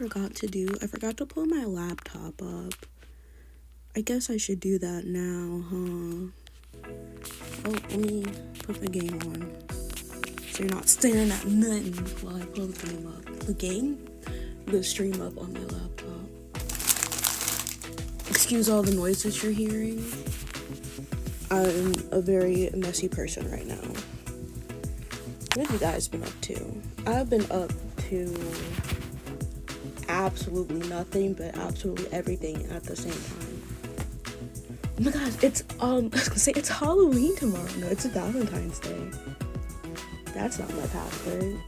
forgot to do? I forgot to pull my laptop up. I guess I should do that now, huh? Oh, let me put the game on. So you're not staring at nothing while I pull the game up. The stream up on my laptop. Excuse all the noises you're hearing. I'm a very messy person right now. What have you guys been up to? I've been up to absolutely nothing, but absolutely everything at the same time. Oh my gosh, it's I was gonna say it's Halloween tomorrow. No, it's Valentine's Day. That's not my password.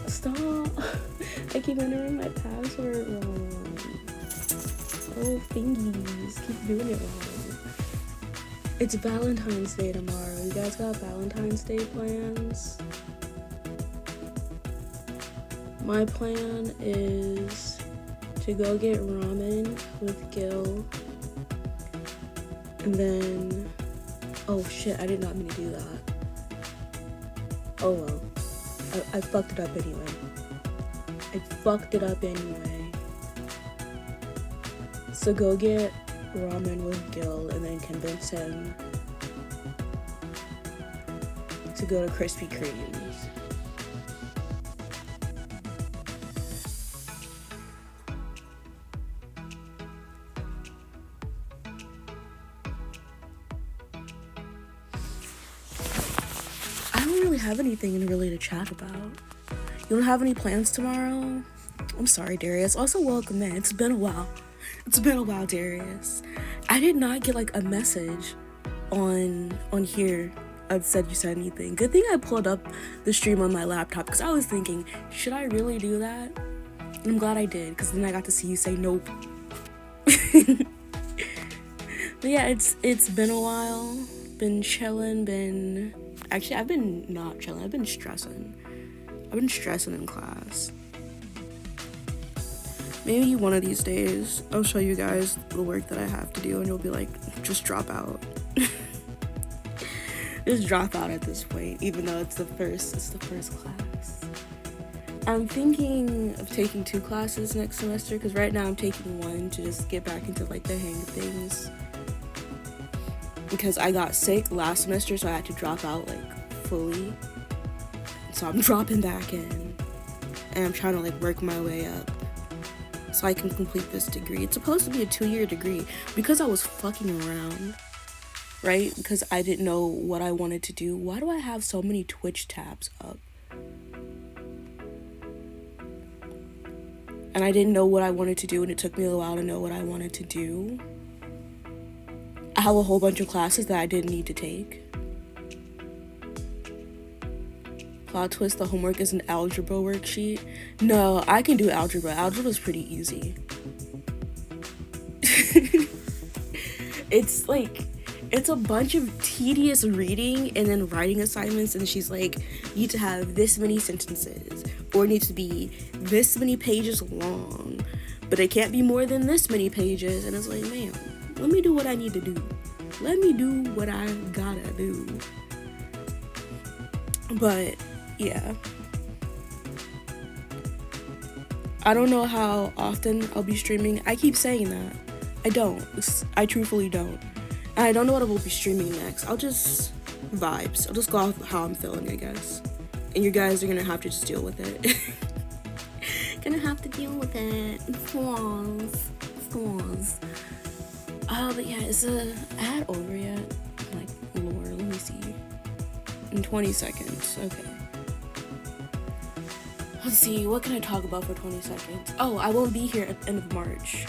Stop. I keep entering my password wrong. Oh, thingies. Keep doing it wrong. It's Valentine's Day tomorrow. You guys got Valentine's Day plans? My plan is to go get ramen with Gil. And then... Oh shit, I did not mean to do that. Oh well. I fucked it up anyway. So go get ramen with Gil and then convince him to go to Krispy Kreme's. I don't really have anything really to chat about. You don't have any plans tomorrow? I'm sorry, Darius. Also, welcome in. It's been a while, Darius. I did not get like a message on here that said you said anything. Good thing I pulled up the stream on my laptop because I was thinking, should I really do that? And I'm glad I did because then I got to see you say nope. But yeah, it's been a while. Been chilling. Actually, I've been not chilling. I've been stressing in class. Maybe one of these days I'll show you guys the work that I have to do and you'll be like, just drop out. Just drop out at this point, even though it's the first class. I'm thinking of taking 2 classes next semester because right now I'm taking 1 to just get back into like the hang of things. Because I got sick last semester, so I had to drop out like fully. So I'm dropping back in and I'm trying to like work my way up so I can complete this degree. It's supposed to be a 2-year degree because I was fucking around, right? Because I didn't know what I wanted to do. Why do I have so many Twitch tabs up? And I didn't know what I wanted to do, and it took me a while to know what I wanted to do. I have a whole bunch of classes that I didn't need to take. Plot twist, the homework is an algebra worksheet. No, I can do algebra. Algebra's pretty easy. It's a bunch of tedious reading and then writing assignments, and she's like, you need to have this many sentences, or it needs to be this many pages long, but it can't be more than this many pages. And it's like, ma'am, let me do what I need to do. Let me do what I gotta do. But yeah, I don't know how often I'll be streaming. I keep saying that. I truthfully don't. And I don't know what I will be streaming next. I'll just vibes. I'll just go off how I'm feeling, I guess. And you guys are gonna have to just deal with it. Gonna have to deal with it. Flaws. But yeah, is the ad over yet? Like, lore, let me see. In 20 seconds, okay. Let's see, what can I talk about for 20 seconds? Oh, I won't be here at the end of March.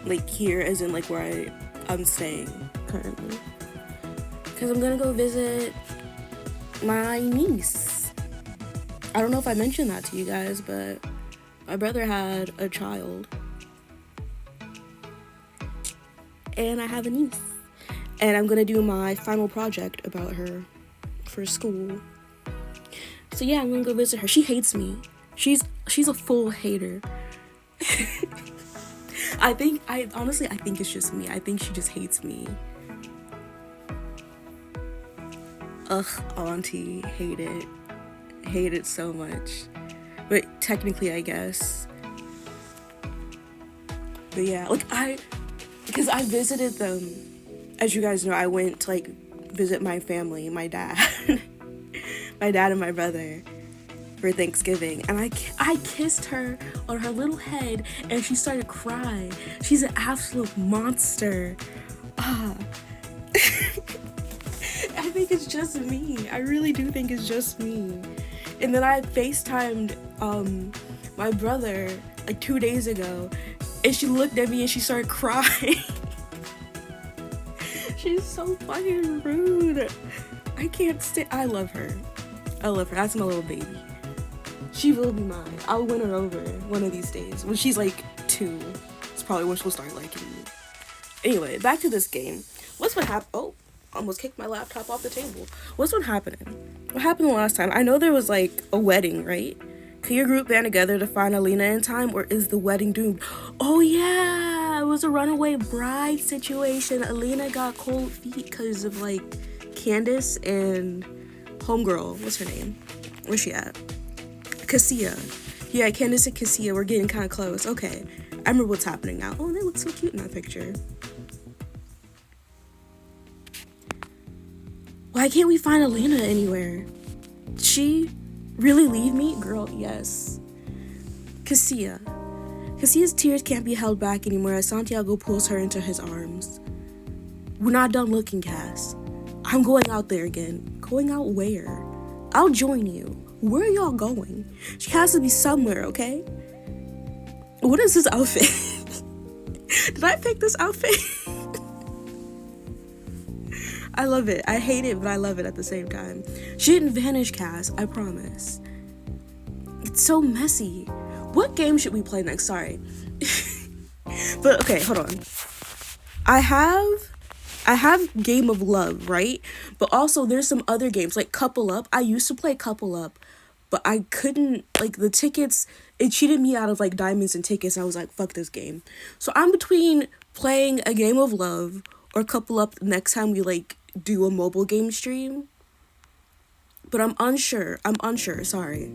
Like, here, as in, like, where I'm staying currently. Because I'm gonna go visit my niece. I don't know if I mentioned that to you guys, but my brother had a child. And I have a niece. And I'm gonna do my final project about her for school. So yeah, I'm gonna go visit her. She hates me. She's a full hater. I honestly think it's just me. I think she just hates me. Ugh, auntie, hate it. hate it so much. But technically, I guess. But yeah, like because I visited them. As you guys know, I went to like visit my family, my dad, my dad and my brother for Thanksgiving, and I kissed her on her little head, and she started crying. She's an absolute monster. I think it's just me. I really do think it's just me. And then I FaceTimed my brother like 2 days ago, and she looked at me and she started crying. She's so fucking rude. I can't stand. I love her. That's my little baby. She will be mine. I'll win her over one of these days. When she's like 2, it's probably when she'll start liking me. Anyway, back to this game. What's been happening? Oh, almost kicked my laptop off the table. What's been happening? What happened the last time? I know there was like a wedding, right? Could your group band together to find Alina in time, or is the wedding doomed? Oh yeah, it was a runaway bride situation. Alina got cold feet because of like Candace and homegirl. What's her name? Where's she at? Cassia. Yeah, Candace and Cassia were getting kind of close. Okay, I remember what's happening now. Oh, they look so cute in that picture. Why can't we find Alina anywhere? Did she really leave me? Girl, yes. Cassia. Cassia's tears can't be held back anymore as Santiago pulls her into his arms. We're not done looking, Cass. I'm going out there again. Going out where? I'll join you. Where are y'all going? She has to be somewhere, okay? What is this outfit? Did I pick this outfit? I love it. I hate it, but I love it at the same time. She didn't vanish, Cass. I promise. It's so messy. What game should we play next? Sorry. But okay, hold on. I have Game of Love, right? But also there's some other games like Couple Up. I used to play Couple Up, but I couldn't, like, the tickets, it cheated me out of like diamonds and tickets. I was like, fuck this game. So I'm between playing a Game of Love or Couple Up next time we like do a mobile game stream. But I'm unsure, sorry.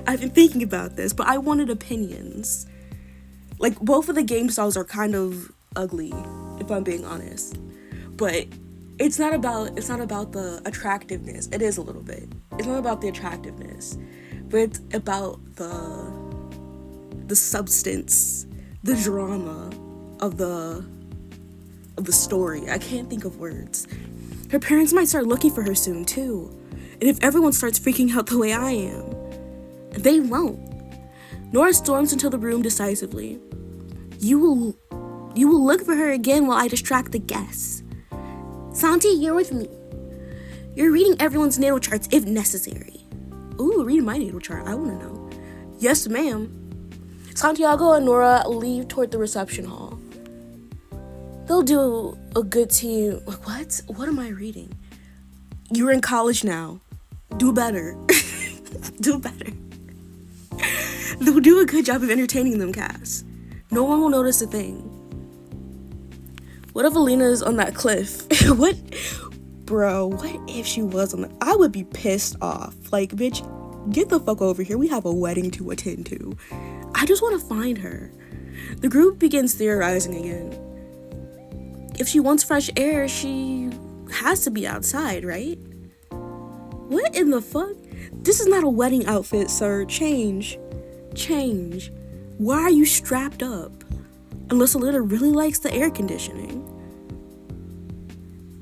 I've been thinking about this, but I wanted opinions. Like, both of the game styles are kind of ugly, if I'm being honest. But it's not about the attractiveness. It is a little bit. It's not about the attractiveness, but it's about the substance, the drama of the story. I can't think of words. Her parents might start looking for her soon too. And if everyone starts freaking out the way I am, they won't. Nora storms into the room decisively. You will look for her again while I distract the guests. Santi, you're with me. You're reading everyone's natal charts if necessary. Ooh, read my natal chart. I want to know. Yes, ma'am. Santiago and Nora leave toward the reception hall. They'll do a good team. What? What am I reading? You're in college now. Do better. Do better. They'll do a good job of entertaining them, Cass. No one will notice a thing. What if Alina's on that cliff? What if she was on that? I would be pissed off. Like, bitch, get the fuck over here. We have a wedding to attend to. I just want to find her. The group begins theorizing again. If she wants fresh air, she has to be outside, right? What in the fuck? This is not a wedding outfit, sir. Change. Why are you strapped up? Unless Alina really likes the air conditioning.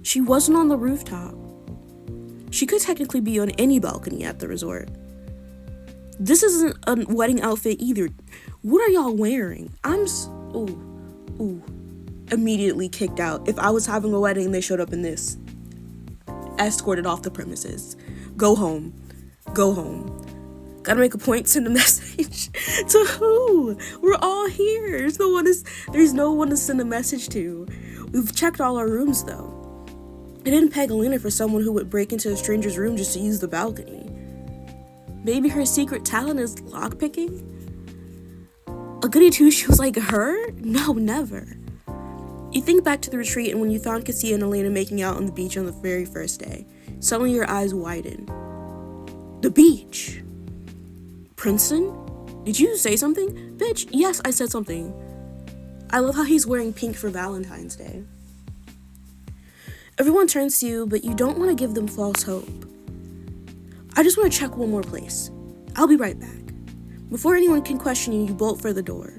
She wasn't on the rooftop. She could technically be on any balcony at the resort. This isn't a wedding outfit either. What are y'all wearing? Immediately kicked out. If I was having a wedding and they showed up in this, escorted off the premises. Go home. Gotta make a point, send a message. To who? We're all here. There's no one to send a message to. We've checked all our rooms though. I didn't peg Alina for someone who would break into a stranger's room just to use the balcony. Maybe her secret talent is lockpicking? A goody two-shoes like her? No, never. You think back to the retreat and when you found Cassia and Alina making out on the beach on the very first day. Suddenly your eyes widen. The beach. Princeton? Did you say something? Bitch, yes, I said something. I love how he's wearing pink for Valentine's Day. Everyone turns to you, but you don't want to give them false hope. I just want to check one more place. I'll be right back. Before anyone can question you, you bolt for the door.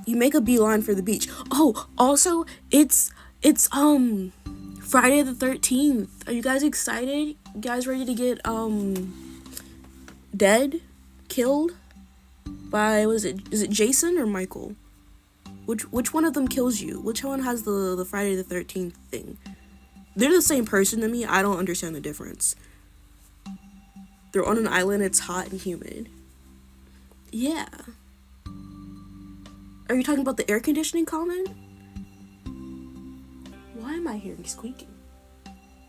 You make a beeline for the beach. Oh, also, it's Friday the 13th. Are you guys excited? You guys ready to get, dead? Killed? By, is it Jason or Michael? Which one of them kills you? Which one has the Friday the 13th thing? They're the same person to me. I don't understand the difference. They're on an island, it's hot and humid. Yeah. Are you talking about the air conditioning comment? Why am I hearing squeaking?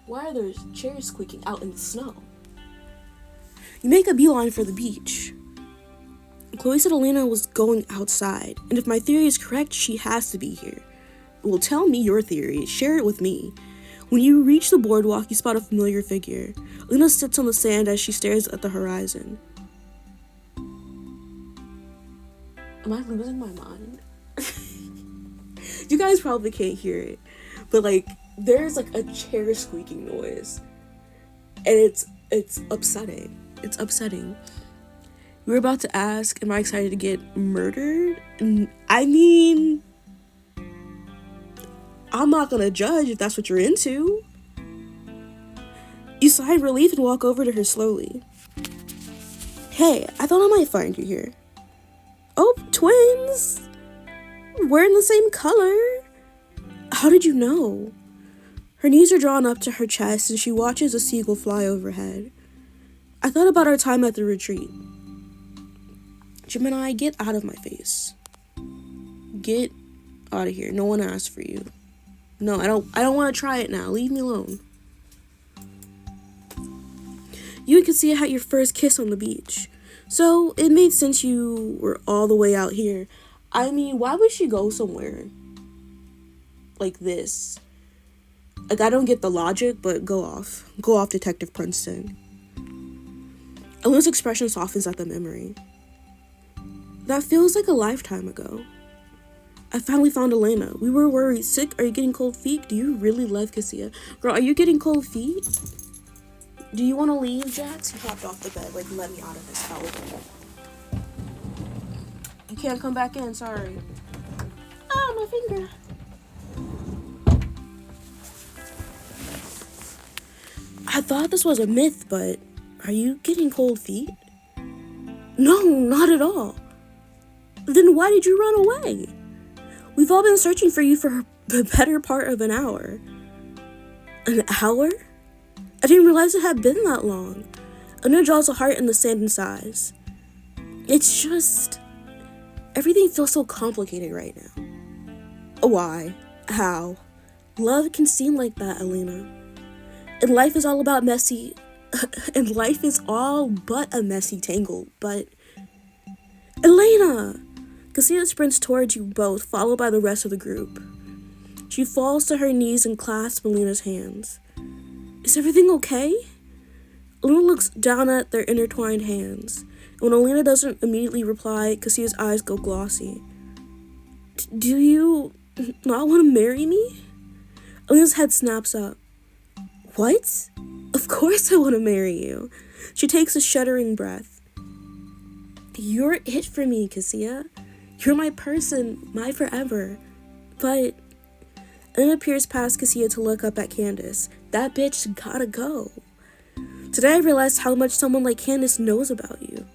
Why are there chairs squeaking out in the snow? You make a beeline for the beach. Chloe said Elena was going outside, and if my theory is correct, she has to be here. Well, tell me your theory. Share it with me. When you reach the boardwalk, you spot a familiar figure. Elena sits on the sand as she stares at the horizon. Am I losing my mind? You guys probably can't hear it, but like there's like a chair squeaking noise, and it's upsetting. It's upsetting. We were about to ask, am I excited to get murdered? I mean, I'm not gonna judge if that's what you're into. You sigh in relief and walk over to her slowly. Hey, I thought I might find you here. Oh, twins! We're in the same color. How did you know? Her knees are drawn up to her chest and she watches a seagull fly overhead. I thought about our time at the retreat. Gemini, get out of my face. Get out of here. No one asked for you. No, I don't want to try it now. Leave me alone. You and Cassia had your first kiss on the beach. So it made sense you were all the way out here. I mean, why would she go somewhere like this? Like, I don't get the logic, but go off. Go off, Detective Princeton. Elena's expression softens at the memory. That feels like a lifetime ago. I finally found Elena. We were worried. Sick? Are you getting cold feet? Do you really love Cassia? Girl, are you getting cold feet? Do you want to leave, Jax? He hopped off the bed. Like, let me out of this hell. You can't come back in. Sorry. Ah, my finger. I thought this was a myth, but are you getting cold feet? No, not at all. Then why did you run away? We've all been searching for you for the better part of an hour. An hour? I didn't realize it had been that long. Anna draws a heart in the sand and sighs. It's just... everything feels so complicated right now. Why? How? Love can seem like that, Elena. And life is all about messy... and life is all but a messy tangle, but... Elena! Cassia sprints towards you both, followed by the rest of the group. She falls to her knees and clasps Elena's hands. Is everything okay? Elena looks down at their intertwined hands. And when Elena doesn't immediately reply, Cassia's eyes go glossy. Do you not want to marry me? Elena's head snaps up. What? Of course I want to marry you. She takes a shuddering breath. You're it for me, Cassia. You're my person, my forever. But... Elena peers past Cassia to look up at Candace. That bitch gotta go. Today I realized how much someone like Candace knows about you.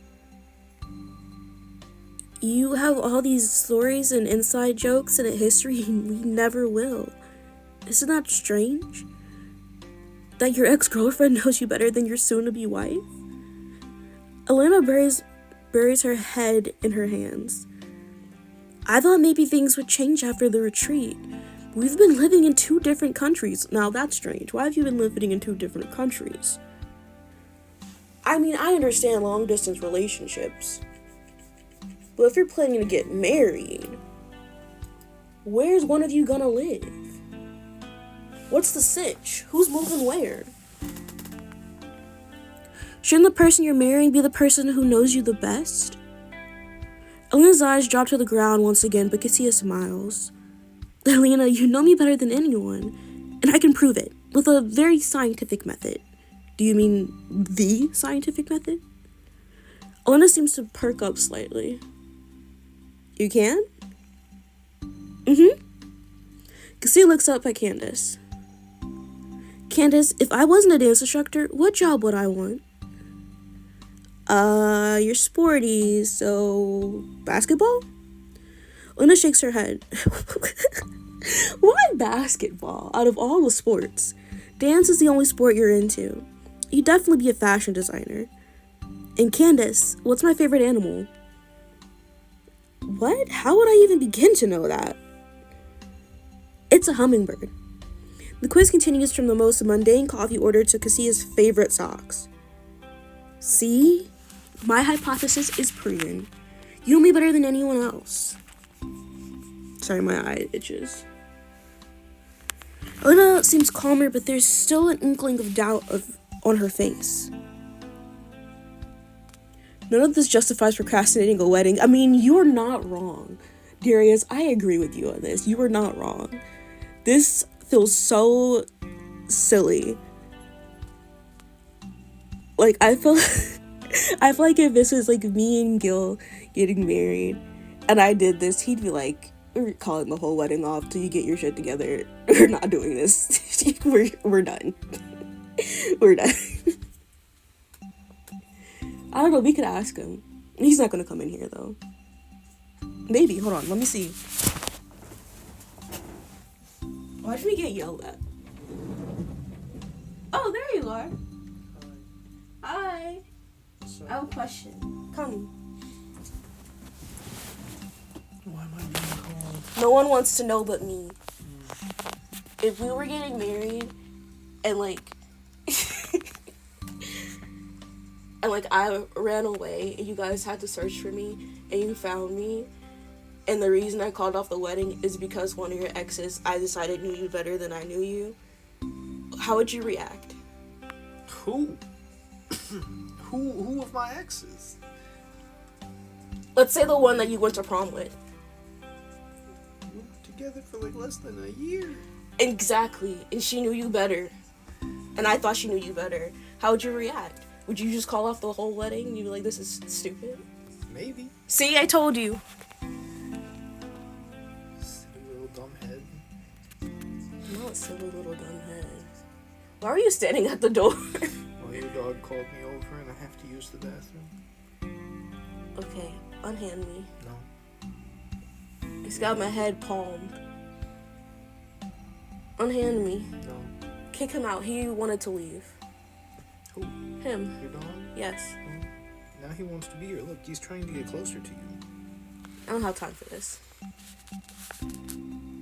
You have all these stories and inside jokes and a history we never will. Isn't that strange? That your ex-girlfriend knows you better than your soon-to-be wife? Elena buries her head in her hands. I thought maybe things would change after the retreat. We've been living in 2 different countries. Now that's strange. Why have you been living in 2 different countries? I mean, I understand long-distance relationships. But if you're planning to get married, where's one of you gonna live? What's the sitch? Who's moving where? Shouldn't the person you're marrying be the person who knows you the best? Elena's eyes drop to the ground once again, but Cassia smiles. Elena, you know me better than anyone, and I can prove it with a very scientific method. Do you mean the scientific method? Elena seems to perk up slightly. You can? Cassia looks up at Candace. Candace, if I wasn't a dance instructor, what job would I want? You're sporty, so basketball? Luna shakes her head. Why basketball? Out of all the sports, dance is the only sport you're into. You'd definitely be a fashion designer. And Candace, what's my favorite animal? What? How would I even begin to know that? It's a hummingbird. The quiz continues from the most mundane coffee order to Cassia's favorite socks. See? My hypothesis is proven. You know me better than anyone else. Sorry, my eye itches. Elena seems calmer, but there's still an inkling of doubt on her face. None of this justifies procrastinating a wedding. I mean, you're not wrong. Darius, I agree with you on this. You are not wrong. This feels so silly. Like, I feel like if this was like me and Gil getting married and I did this, he'd be like, we're calling the whole wedding off till you get your shit together. We're not doing this. we're done. We're done. I don't know, we could ask him. He's not gonna come in here though. Maybe, hold on, let me see. Why did we get yelled at? Oh, there you are. Hi. I have a question. Come. Why am I being called? No one wants to know but me. If we were getting married and like and like I ran away and you guys had to search for me and you found me, and the reason I called off the wedding is because one of your exes I decided knew you better than I knew you, how would you react? Who? Who of my exes? Let's say the one that you went to prom with. We were together for like less than a year. Exactly. And she knew you better. And I thought she knew you better. How would you react? Would you just call off the whole wedding? You'd be like, this is stupid? Maybe. See, I told you. Silly little dumb head. Not silly little dumb head. Why are you standing at the door? Well, your dog called me over and I have to use the bathroom. Okay, unhand me. No. It's got my head palmed. Unhand me. No. Kick him out. He wanted to leave. Who? Him. Your dog? Yes. Well, now he wants to be here. Look, he's trying to get closer to you. I don't have time for this.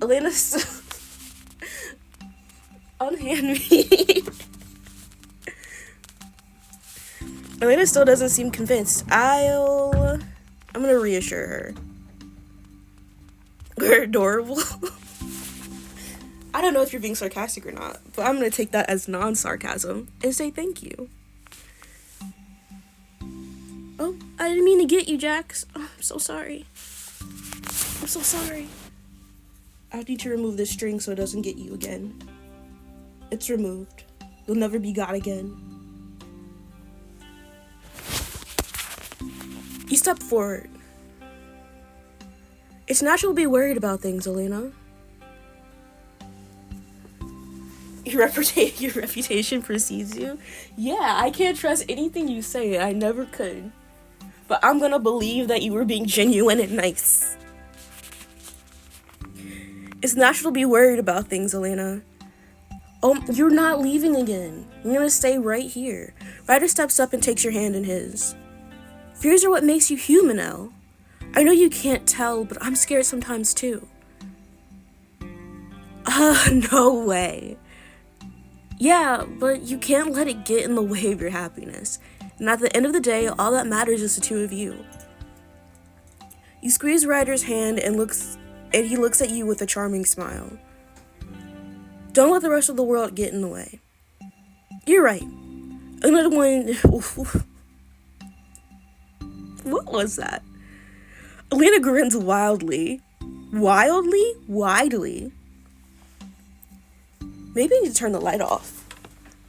Elena still... Unhand me. Elena still doesn't seem convinced. I'm gonna reassure her. We're adorable. I don't know if you're being sarcastic or not, but I'm gonna take that as non-sarcasm and say thank you. Oh, I didn't mean to get you, Jax. Oh, I'm so sorry. I'm so sorry. I need to remove this string so it doesn't get you again. It's removed. You'll never be got again. You step forward. It's natural to be worried about things, Elena. Your reputation precedes you? Yeah, I can't trust anything you say. I never could. But I'm gonna believe that you were being genuine and nice. It's natural to be worried about things, Elena. Oh, you're not leaving again. You're gonna stay right here. Ryder steps up and takes your hand in his. Fears are what makes you human, Elle. I know you can't tell, but I'm scared sometimes too. No way. Yeah, but you can't let it get in the way of your happiness. And at the end of the day, all that matters is the two of you. You squeeze Ryder's hand and he looks at you with a charming smile. Don't let the rest of the world get in the way. You're right. Another one, what was that? Elena grins wildly. Wildly? Widely. Maybe I need to turn the light off.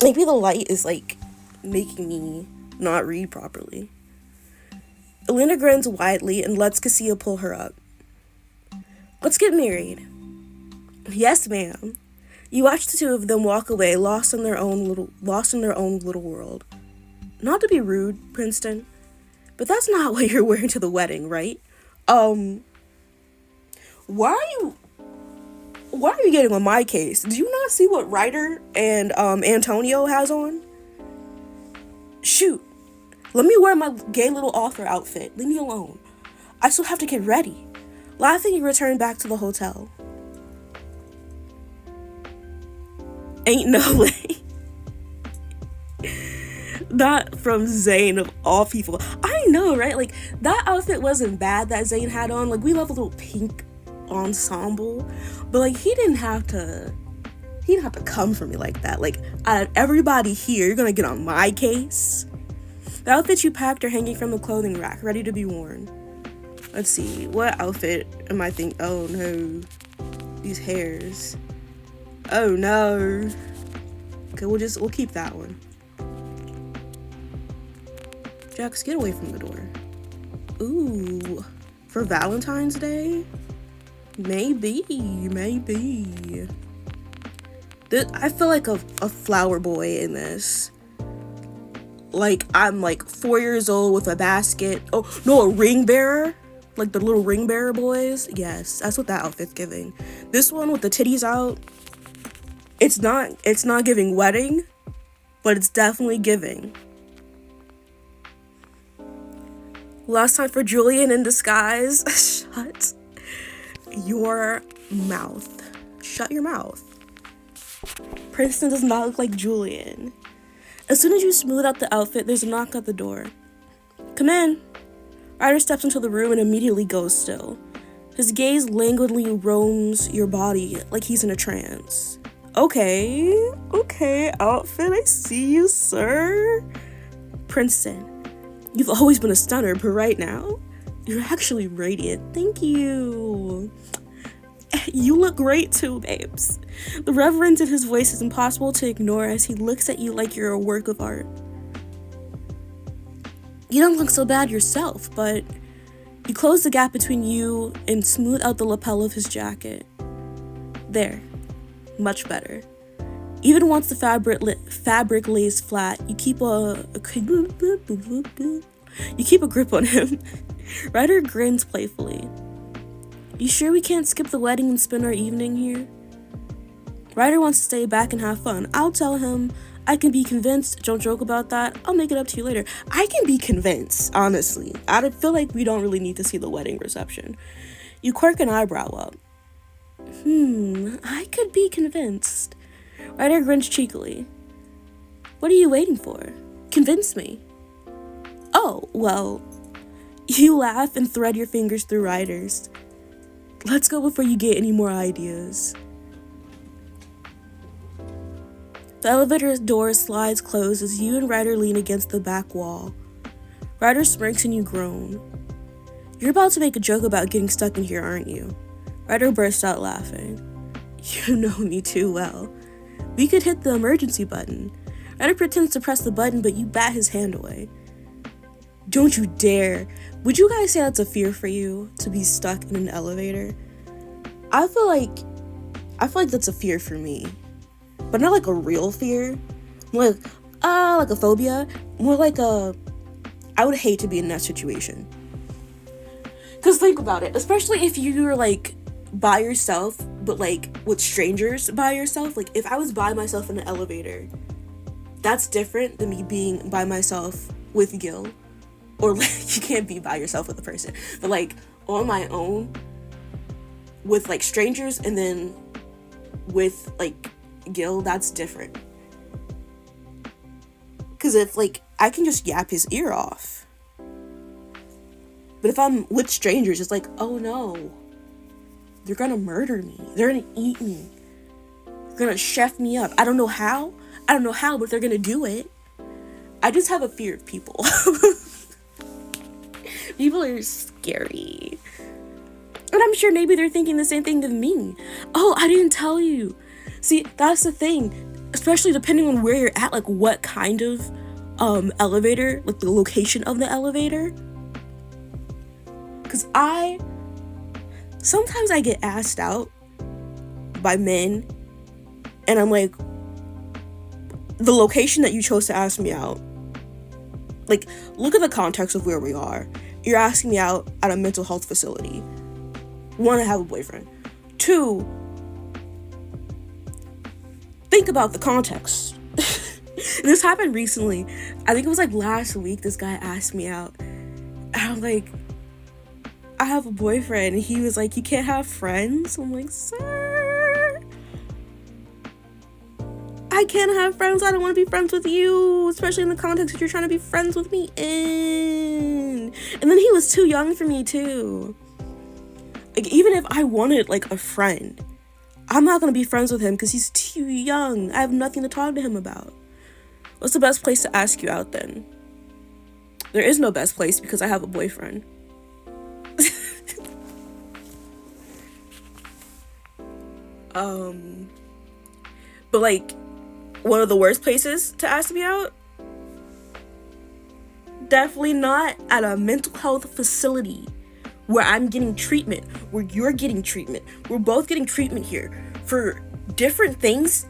Maybe the light is like making me not read properly. Elena grins widely and lets Cassia pull her up. Let's get married. Yes, ma'am. You watch the two of them walk away, lost in their own little world. Not to be rude, Princeton, but that's not what you're wearing to the wedding, right? Why are you getting on my case? Do you not see what Ryder and Antonio has on? Shoot. Let me wear my gay little author outfit. Leave me alone. I still have to get ready. Laughing, you return back to the hotel. Ain't no way. Not from Zayn of all people. I know, right? Like, that outfit wasn't bad that Zayn had on. Like, we love a little pink ensemble. But, like, he didn't have to come for me like that. Like, out of everybody here, you're gonna get on my case? The outfits you packed are hanging from the clothing rack, ready to be worn. Let's see, what outfit am I thinking? Oh no, these hairs. Oh no. Okay, we'll keep that one. Jax, get away from the door. Ooh, for Valentine's Day? Maybe. I feel like a flower boy in this. Like, I'm like 4 years old with a basket. Oh, no, a ring bearer. Like the little ring bearer boys. Yes, that's what that outfit's giving. This one with the titties out, it's not giving wedding, but it's definitely giving. Last time for Julian in disguise. Shut your mouth. Shut your mouth. Princeton does not look like Julian. As soon as you smooth out the outfit, there's a knock at the door. Come in. Ryder steps into the room and immediately goes still. His gaze languidly roams your body like he's in a trance. Okay, outfit, I see you, sir. Princeton, you've always been a stunner, but right now, you're actually radiant. Thank you. You look great too, babes. The reverence in his voice is impossible to ignore as he looks at you like you're a work of art. You don't look so bad yourself, but you close the gap between you and smooth out the lapel of his jacket. There. Much better. Even once the fabric lays flat, you keep a grip on him. Ryder grins playfully. You sure we can't skip the wedding and spend our evening here? Ryder wants to stay back and have fun. I'll tell him I can be convinced. Don't joke about that. I'll make it up to you later. I can be convinced, honestly. I feel like we don't really need to see the wedding reception. You quirk an eyebrow up. I could be convinced. Ryder grins cheekily. What are you waiting for? Convince me. Oh, well. You laugh and thread your fingers through Ryder's. Let's go before you get any more ideas. The elevator door slides closed as you and Ryder lean against the back wall. Ryder smirks and you groan. You're about to make a joke about getting stuck in here, aren't you? Ryder bursts out laughing. You know me too well. We could hit the emergency button. Ryder pretends to press the button, but you bat his hand away. Don't you dare. Would you guys say that's a fear for you, to be stuck in an elevator? I feel like that's a fear for me. But not like a real fear. More like a phobia. More like I would hate to be in that situation. Because think about it. Especially if you're like by yourself, but like with strangers by yourself. Like if I was by myself in an elevator, that's different than me being by myself with Gil. Or like you can't be by yourself with a person. But like on my own with like strangers and then with like Gil, that's different. Because if like I can just yap his ear off. But if I'm with strangers, it's like, oh no, they're gonna murder me. They're gonna eat me. They're gonna chef me up. I don't know how, but they're gonna do it. I just have a fear of people. People are scary. And I'm sure maybe they're thinking the same thing of me. Oh, I didn't tell you. See, that's the thing. Especially depending on where you're at, like what kind of elevator, like the location of the elevator. Because sometimes I get asked out by men, and I'm like, the location that you chose to ask me out, like, look at the context of where we are. You're asking me out at a mental health facility. One, I have a boyfriend. Two, think about the context. This happened recently. I think it was like last week. This guy asked me out. And I'm like, I have a boyfriend. And he was like, you can't have friends? I'm like, sir, I can't have friends. I don't want to be friends with you, especially in the context that you're trying to be friends with me in. And then he was too young for me too. Like, even if I wanted like a friend, I'm not going to be friends with him because he's too young. I have nothing to talk to him about. What's the best place to ask you out then? There is no best place because I have a boyfriend. But like, one of the worst places to ask me out? Definitely not at a mental health facility where I'm getting treatment, where you're getting treatment. We're both getting treatment here for different things.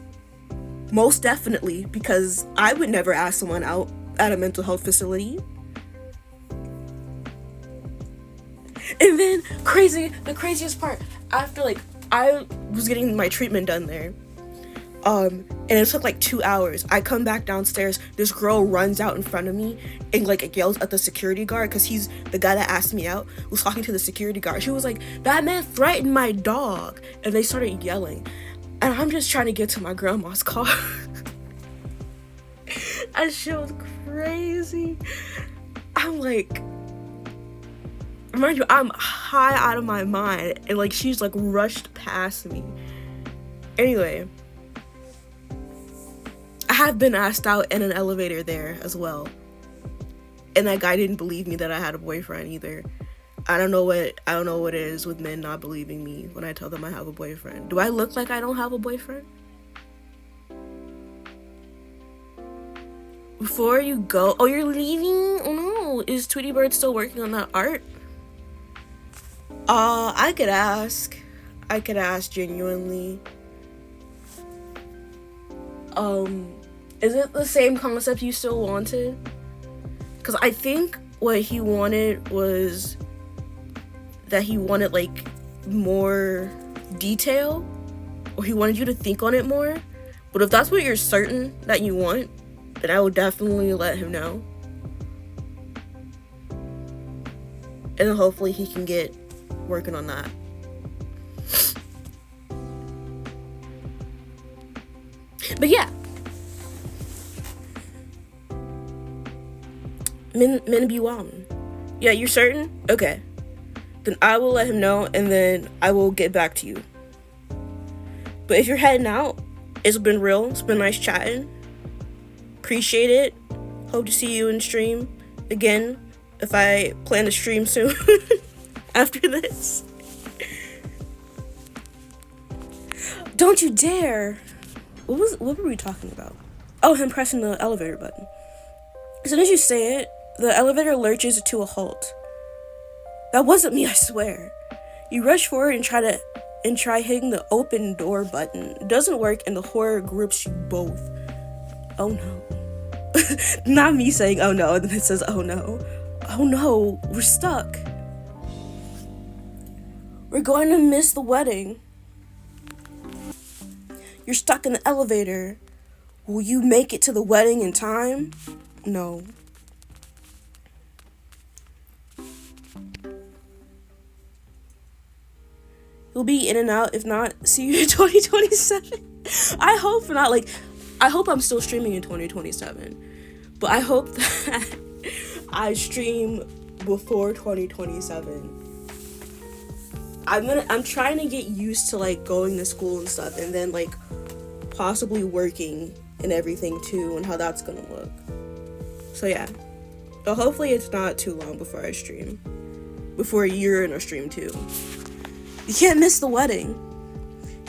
Most definitely, because I would never ask someone out at a mental health facility. And then the craziest part, after like I was getting my treatment done there, and it took like 2 hours. I come back downstairs, this girl runs out in front of me and like yells at the security guard, because he's the guy that asked me out, was talking to the security guard. She was like, that man threatened my dog. And they started yelling. And I'm just trying to get to my grandma's car. That shit was crazy. I'm like, mind you, I'm high out of my mind, and like she's like rushed past me. Anyway, I have been asked out in an elevator there as well, and that guy didn't believe me that I had a boyfriend either. I don't know what it is with men not believing me when I tell them I have a boyfriend. Do I look like I don't have a boyfriend? Before you go, oh, you're leaving? Oh no, is Tweety Bird still working on that art? I could ask genuinely. Is it the same concept you still wanted? Because I think what he wanted was that he wanted like more detail, or he wanted you to think on it more. But if that's what you're certain that you want, then I would definitely let him know. And then hopefully he can get working on that. But yeah, men be wildin'. Yeah, you're certain? Okay. Then I will let him know, and then I will get back to you. But if you're heading out, it's been real. It's been nice chatting. Appreciate it. Hope to see you in stream again, if I plan to stream soon after this. Don't you dare. What were we talking about? Oh, him pressing the elevator button. As soon as you say it, the elevator lurches to a halt. That wasn't me, I swear. You rush forward and try hitting the open door button. It doesn't work, and the horror grips you both. Oh no. Not me saying oh no, and then it says oh no. Oh no, we're stuck. We're going to miss the wedding. You're stuck in the elevator. Will you make it to the wedding in time? No. You'll be in and out. If not, see you in 2027. I hope not. Like, I hope I'm still streaming in 2027. But I hope that I stream before 2027. I'm trying to get used to like going to school and stuff, and then like possibly working and everything too, and how that's gonna look. So yeah. But hopefully it's not too long before I stream. Before you're in a stream too. You can't miss the wedding.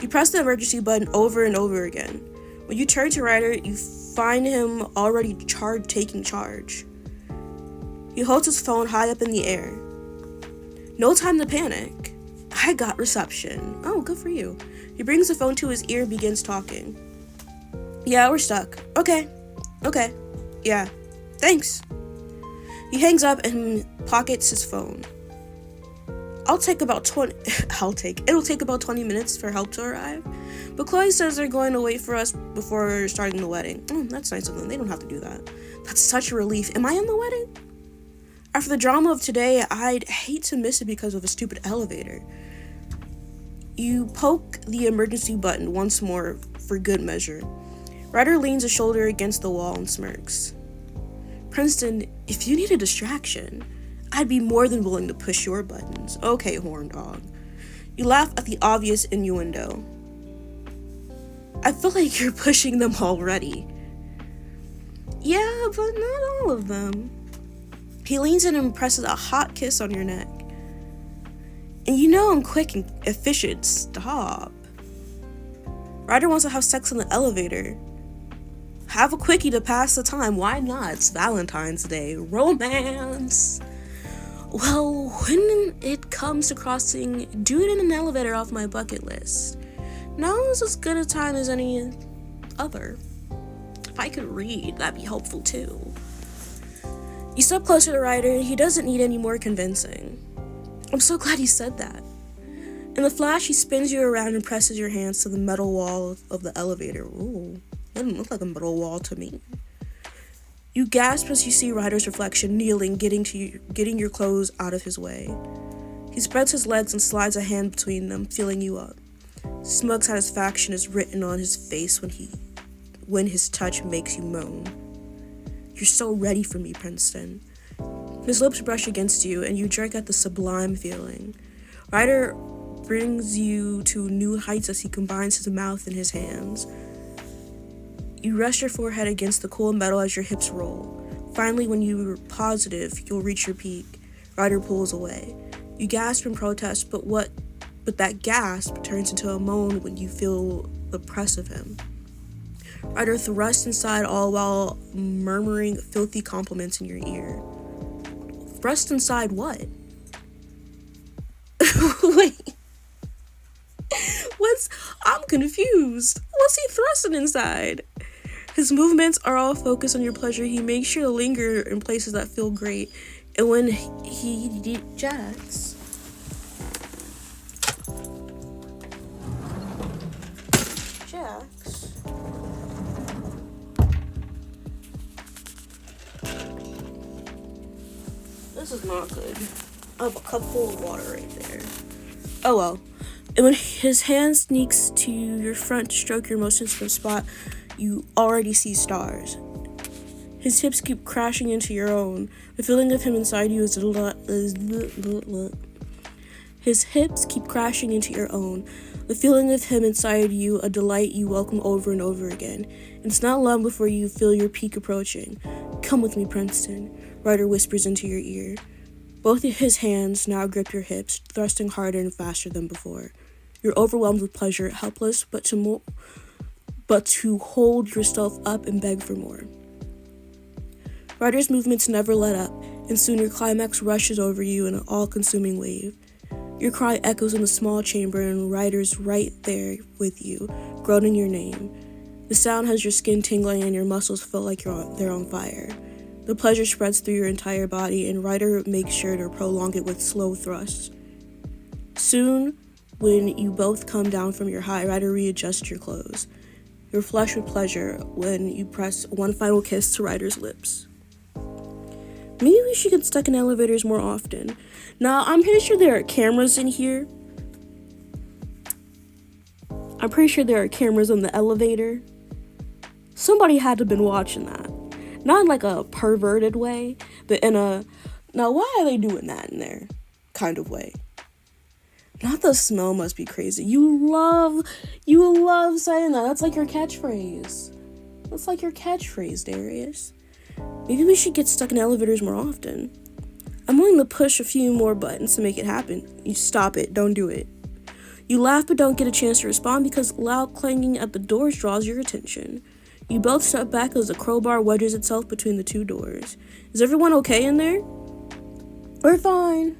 You press the emergency button over and over again. When you turn to Ryder, you find him already taking charge. He holds his phone high up in the air. No time to panic. I got reception. Oh, good for you. He brings the phone to his ear and begins talking. Yeah, we're stuck. Okay. Yeah. Thanks. He hangs up and pockets his phone. It'll take about 20 minutes for help to arrive. But Chloe says they're going to wait for us before starting the wedding. That's nice of them. They don't have to do that. That's such a relief. Am I in the wedding? After the drama of today, I'd hate to miss it because of a stupid elevator. You poke the emergency button once more for good measure. Ryder leans a shoulder against the wall and smirks. Princeton, if you need a distraction, I'd be more than willing to push your buttons. Okay, horn dog. You laugh at the obvious innuendo. I feel like you're pushing them already. Yeah, but not all of them. He leans in and presses a hot kiss on your neck. And you know I'm quick and efficient. Stop. Ryder wants to have sex in the elevator. Have a quickie to pass the time. Why not? It's Valentine's Day. Romance. Well, when it comes to crossing, do it in an elevator off my bucket list. Now is as good a time as any other. If I could read, that'd be helpful too. You step closer to Ryder. He doesn't need any more convincing. I'm so glad he said that. In the flash, he spins you around and presses your hands to the metal wall of the elevator. Ooh, that didn't look like a metal wall to me. You gasp as you see Ryder's reflection kneeling, getting your clothes out of his way. He spreads his legs and slides a hand between them, filling you up. Smug satisfaction is written on his face when his touch makes you moan. You're so ready for me, Princeton. His lips brush against you, and you jerk at the sublime feeling. Ryder brings you to new heights as he combines his mouth and his hands. You rest your forehead against the cool metal as your hips roll. Finally, when you're positive you'll reach your peak, Ryder pulls away. You gasp in protest, but that gasp turns into a moan when you feel the press of him. Ryder thrusts inside, all while murmuring filthy compliments in your ear. Thrust inside what? Wait. I'm confused. What's he thrusting inside? His movements are all focused on your pleasure. He makes sure to linger in places that feel great. And when he ejects, this is not good. I have a cup full of water right there. Oh well. And when his hand sneaks to your front to stroke your most sensitive spot, you already see stars. His hips keep crashing into your own. The feeling of him inside you His hips keep crashing into your own. The feeling of him inside you, a delight you welcome over and over again. And it's not long before you feel your peak approaching. Come with me, Princeton, Ryder whispers into your ear. Both of his hands now grip your hips, thrusting harder and faster than before. You're overwhelmed with pleasure, helpless but to hold yourself up and beg for more. Ryder's movements never let up, and soon your climax rushes over you in an all-consuming wave. Your cry echoes in the small chamber, and Ryder's right there with you, groaning your name. The sound has your skin tingling, and your muscles feel like they're on fire. The pleasure spreads through your entire body, and Ryder makes sure to prolong it with slow thrusts. Soon, when you both come down from your high, Ryder readjusts your clothes. You're flushed with pleasure when you press one final kiss to Ryder's lips. Maybe we should get stuck in elevators more often. Now, I'm pretty sure there are cameras in here. I'm pretty sure there are cameras in the elevator. Somebody had to have been watching that. Not in like a perverted way, but in a, now why are they doing that in there kind of way? Not the smell must be crazy. You love saying that. That's like your catchphrase. That's like your catchphrase, Darius. Maybe we should get stuck in elevators more often. I'm willing to push a few more buttons to make it happen. You stop it, don't do it. You laugh but don't get a chance to respond because loud clanging at the doors draws your attention. You both step back as the crowbar wedges itself between the two doors. Is everyone okay in there? We're fine.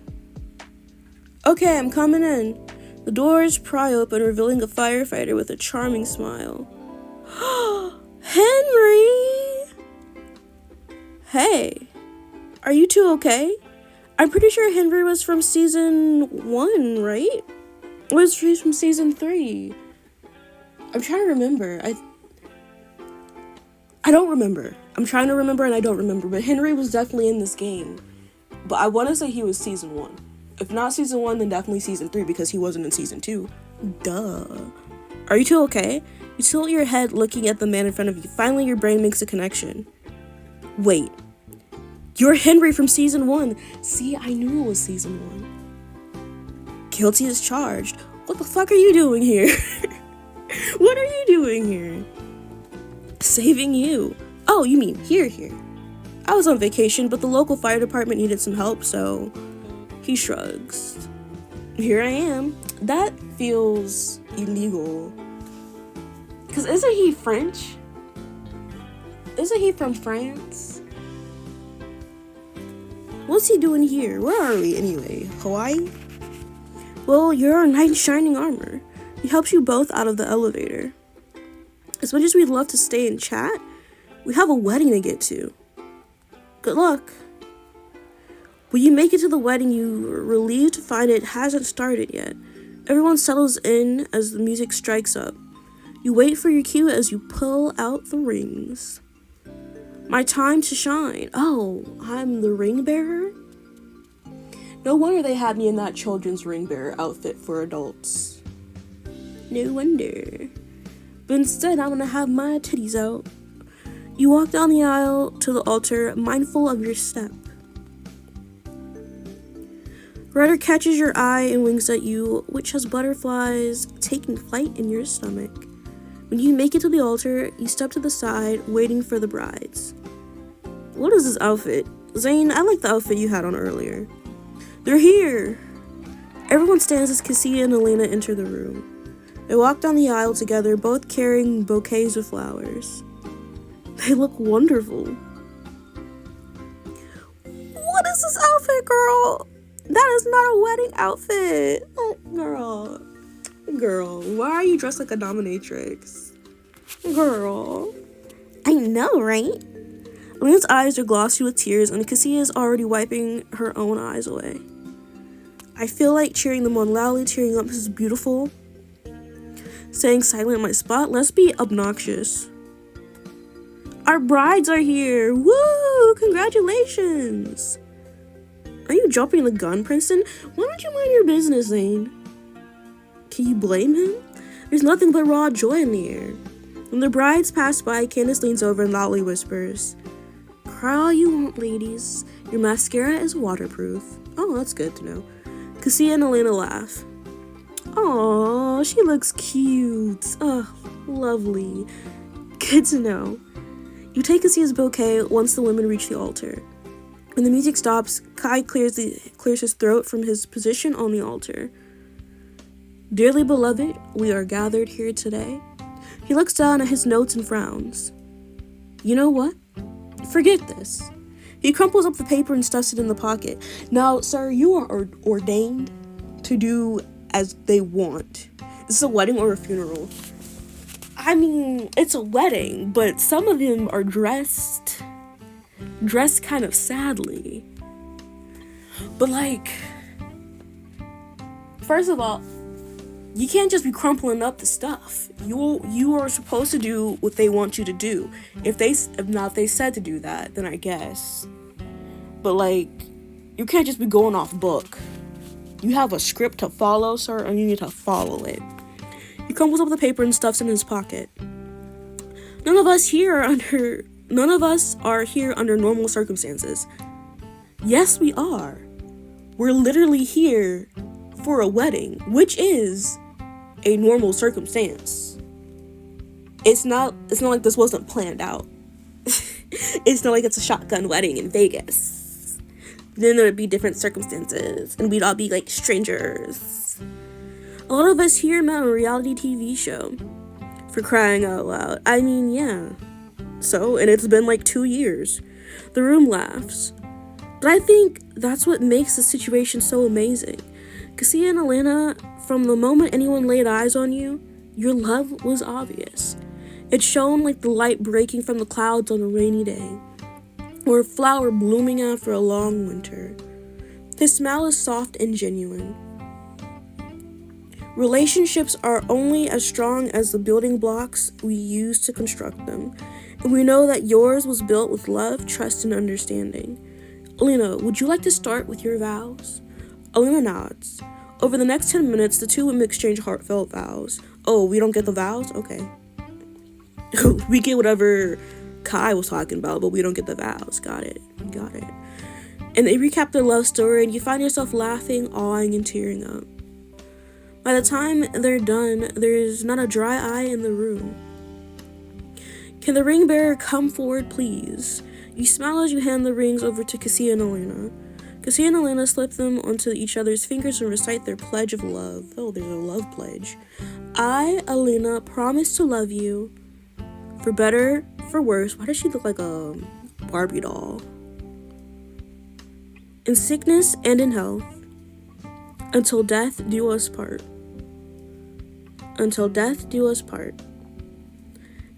Okay, I'm coming in. The doors pry open, revealing a firefighter with a charming smile. Henry! Hey, are you two okay? I'm pretty sure Henry was from season 1, right? Or was he from season 3? I'm trying to remember. I don't remember. I'm trying to remember and I don't remember, but Henry was definitely in this game. But I want to say he was season 1. If not season 1, then definitely season 3 because he wasn't in season 2. Duh. Are you two okay? You tilt your head looking at the man in front of you. Finally, your brain makes a connection. Wait. You're Henry from season 1. See, I knew it was season 1. Guilty as charged. What the fuck are you doing here? What are you doing here? Saving you. Oh, you mean here. I was on vacation, but the local fire department needed some help, so he shrugs. Here I am. That feels illegal. Because isn't he French? Isn't he from France? What's he doing here? Where are we anyway? Hawaii? Well, you're our knight in shining armor. He helps you both out of the elevator. As much as we'd love to stay and chat, we have a wedding to get to. Good luck. When you make it to the wedding, you're relieved to find it hasn't started yet. Everyone settles in as the music strikes up. You wait for your cue as you pull out the rings. My time to shine. Oh, I'm the ring bearer? No wonder they had me in that children's ring bearer outfit for adults. No wonder. But instead, I'm gonna have my titties out. You walk down the aisle to the altar, mindful of your step. Ryder catches your eye and winks at you, which has butterflies taking flight in your stomach. When you make it to the altar, you step to the side, waiting for the brides. What is this outfit? Zane, I like the outfit you had on earlier. They're here! Everyone stands as Cassia and Elena enter the room. They walk down the aisle together, both carrying bouquets of flowers. They look wonderful. What is this outfit, girl? That is not a wedding outfit. Oh, girl, why are you dressed like a dominatrix? Girl. I know, right? Elena's eyes are glossy with tears, and Cassia is already wiping her own eyes away. I feel like cheering them on loudly, tearing up. This is beautiful. Staying silent in my spot. Let's be obnoxious. Our brides are here. Woo! Congratulations. Are you jumping the gun, Princeton? Why don't you mind your business, Zane? Can you blame him? There's nothing but raw joy in the air. When the brides pass by, Candace leans over and loudly whispers, "Cry all you want, ladies. Your mascara is waterproof." Oh, that's good to know. Cassia and Elena laugh. Aww, she looks cute. Oh, lovely. Good to know. You take Cassia's bouquet once the women reach the altar. When the music stops, Kai clears his throat from his position on the altar. Dearly beloved, we are gathered here today. He looks down at his notes and frowns. You know what? Forget this. He crumples up the paper and stuffs it in the pocket. Now, sir, you are ordained to do as they want. This is a wedding or a funeral. I mean, it's a wedding, but some of them are dressed kind of sadly. But like, first of all, you can't just be crumpling up the stuff. You are supposed to do what they want you to do. If they said to do that, then I guess. But like, you can't just be going off book. You have a script to follow, sir, and you need to follow it. He crumbles up the paper and stuffs it in his pocket. None of us are here under normal circumstances. Yes, we are. We're literally here for a wedding, which is a normal circumstance. It's not like this wasn't planned out. It's not like it's a shotgun wedding in Vegas. Then there would be different circumstances, and we'd all be like strangers. A lot of us here met on a reality TV show. For crying out loud. I mean, yeah. So, and it's been like 2 years. The room laughs. But I think that's what makes the situation so amazing. Cassia and Elena, from the moment anyone laid eyes on you, your love was obvious. It shone like the light breaking from the clouds on a rainy day, or a flower blooming after a long winter. His smile is soft and genuine. Relationships are only as strong as the building blocks we use to construct them, and we know that yours was built with love, trust, and understanding. Elena, would you like to start with your vows? Elena nods. Over the next 10 minutes, the two women exchange heartfelt vows. Oh, we don't get the vows? Okay. We get whatever Kai was talking about, but we don't get the vows. Got it. And they recap their love story, and you find yourself laughing, awing, and tearing up. By the time they're done, there's not a dry eye in the room. Can the ring bearer come forward, please? You smile as you hand the rings over to Cassia and Elena. Cassia and Elena slip them onto each other's fingers and recite their pledge of love. Oh, there's a love pledge. I, Elena, promise to love you. For better, for worse. Why does she look like a Barbie doll? In sickness and in health. Until death do us part. Until death do us part.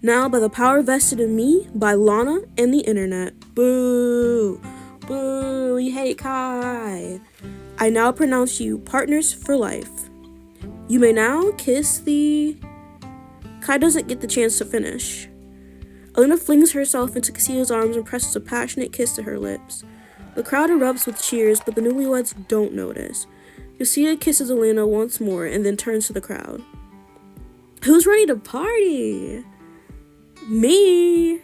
Now, by the power vested in me, by Lana and the internet. Boo! Boo! We hate Kai. I now pronounce you partners for life. You may now kiss the... Kai doesn't get the chance to finish. Elena flings herself into Cassia's arms and presses a passionate kiss to her lips. The crowd erupts with cheers, but the newlyweds don't notice. Cassia kisses Elena once more and then turns to the crowd. Who's ready to party? Me.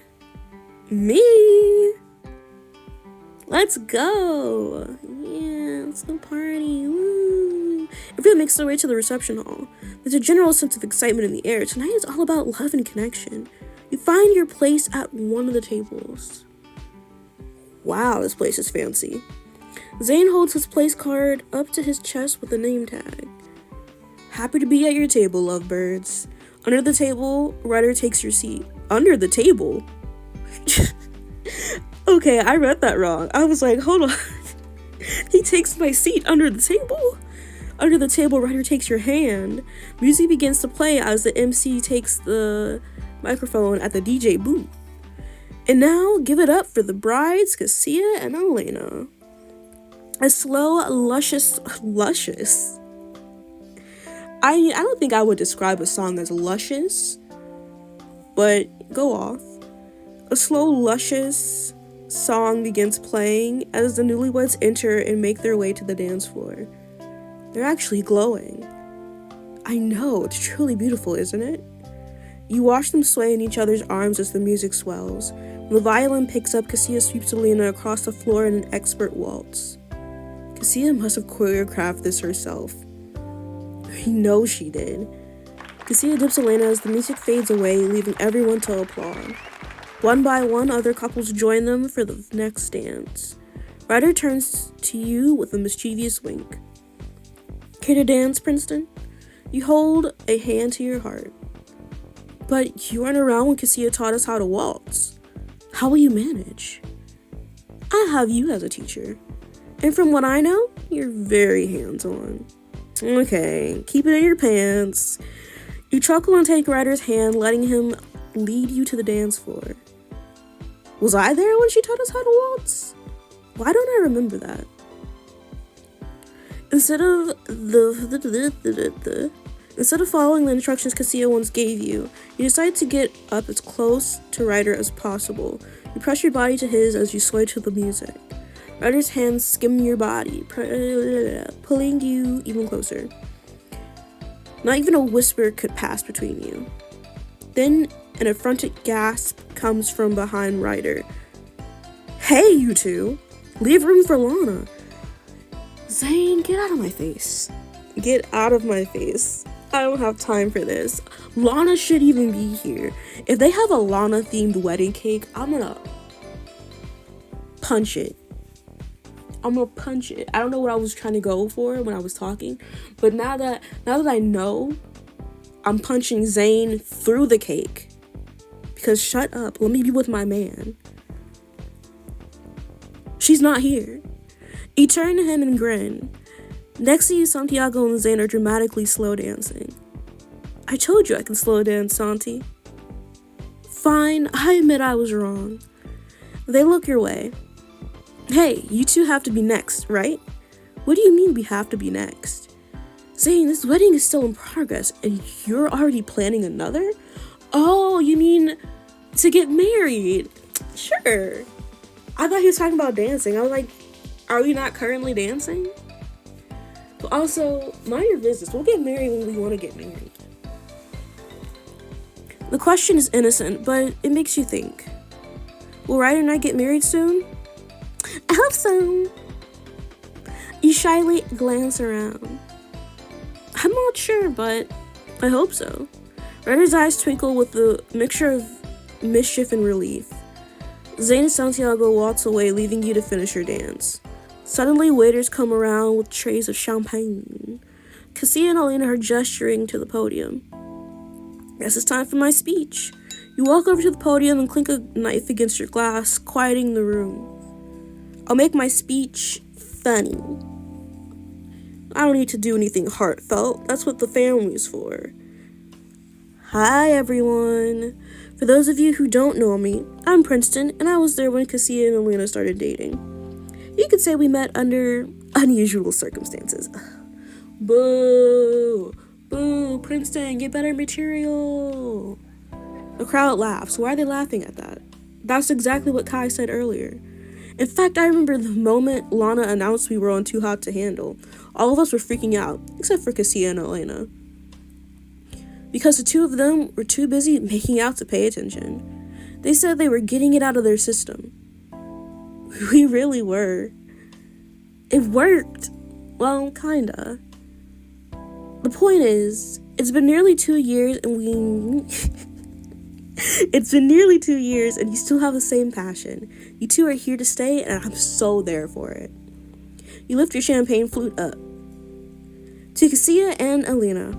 Let's go. Yeah, let's go party. Woo. Everyone makes their way to the reception hall. There's a general sense of excitement in the air. Tonight is all about love and connection. You find your place at one of the tables. Wow, this place is fancy. Zane holds his place card up to his chest with a name tag. Happy to be at your table, lovebirds. Under the table, Ryder takes your seat. Under the table? Okay, I read that wrong. I was like, hold on. He takes my seat under the table? Under the table, Ryder takes your hand. Music begins to play as the MC takes the microphone at the DJ booth. And now, give it up for the brides, Cassia and Elena. A slow, luscious. I don't think I would describe a song as luscious, but go off. A slow, luscious song begins playing as the newlyweds enter and make their way to the dance floor. They're actually glowing. I know, it's truly beautiful, isn't it? You watch them sway in each other's arms as the music swells. When the violin picks up, Cassia sweeps Elena across the floor in an expert waltz. Cassia must have choreographed this herself. He knows she did. Cassia dips Elena as the music fades away, leaving everyone to applaud. One by one, other couples join them for the next dance. Ryder turns to you with a mischievous wink. Care to dance, Princeton? You hold a hand to your heart. But you weren't around when Cassia taught us how to waltz. How will you manage? I have you as a teacher. And from what I know, you're very hands-on. Okay, keep it in your pants. You chuckle and take Ryder's hand, letting him lead you to the dance floor. Was I there when she taught us how to waltz? Why don't I remember that? Instead of following the instructions Cassia once gave you, you decide to get up as close to Ryder as possible. You press your body to his as you sway to the music. Ryder's hands skim your body, pulling you even closer. Not even a whisper could pass between you. Then an affronted gasp comes from behind Ryder. Hey, you two! Leave room for Lana! Zane, get out of my face. Get out of my face. I don't have time for this. Lana should even be here. If they have a Lana-themed wedding cake, I'm gonna punch it. I'm gonna punch it. I don't know what I was trying to go for when I was talking, but now that I know, I'm punching Zane through the cake. Because shut up, let me be with my man. She's not here. He turned to him and grinned. Next to you, Santiago and Zane are dramatically slow dancing. I told you I can slow dance, Santi. Fine, I admit I was wrong. They look your way. Hey, you two have to be next, right? What do you mean we have to be next? Zane, this wedding is still in progress, and you're already planning another? Oh, you mean to get married? Sure. I thought he was talking about dancing. I was like, are we not currently dancing? But also, mind your business. We'll get married when we want to get married. The question is innocent, but it makes you think. Will Ryder and I get married soon? I hope so. You shyly glance around. I'm not sure, but I hope so. Ryder's eyes twinkle with a mixture of mischief and relief. Zane and Santiago waltz away, leaving you to finish your dance. Suddenly, waiters come around with trays of champagne. Cassia and Elena are gesturing to the podium. Guess it's time for my speech. You walk over to the podium and clink a knife against your glass, quieting the room. I'll make my speech funny. I don't need to do anything heartfelt. That's what the family's for. Hi, everyone. For those of you who don't know me, I'm Princeton, and I was there when Cassia and Elena started dating. You could say we met under unusual circumstances. Boo! Boo! Princeton, get better material! The crowd laughs. Why are they laughing at that? That's exactly what Kai said earlier. In fact, I remember the moment Lana announced we were on Too Hot to Handle. All of us were freaking out, except for Cassia and Elena. Because the two of them were too busy making out to pay attention. They said they were getting it out of their system. We really were. It worked. Well, kinda. The point is, it's been nearly 2 years and It's been nearly 2 years and you still have the same passion. You two are here to stay and I'm so there for it. You lift your champagne flute up. To Cassia and Elena.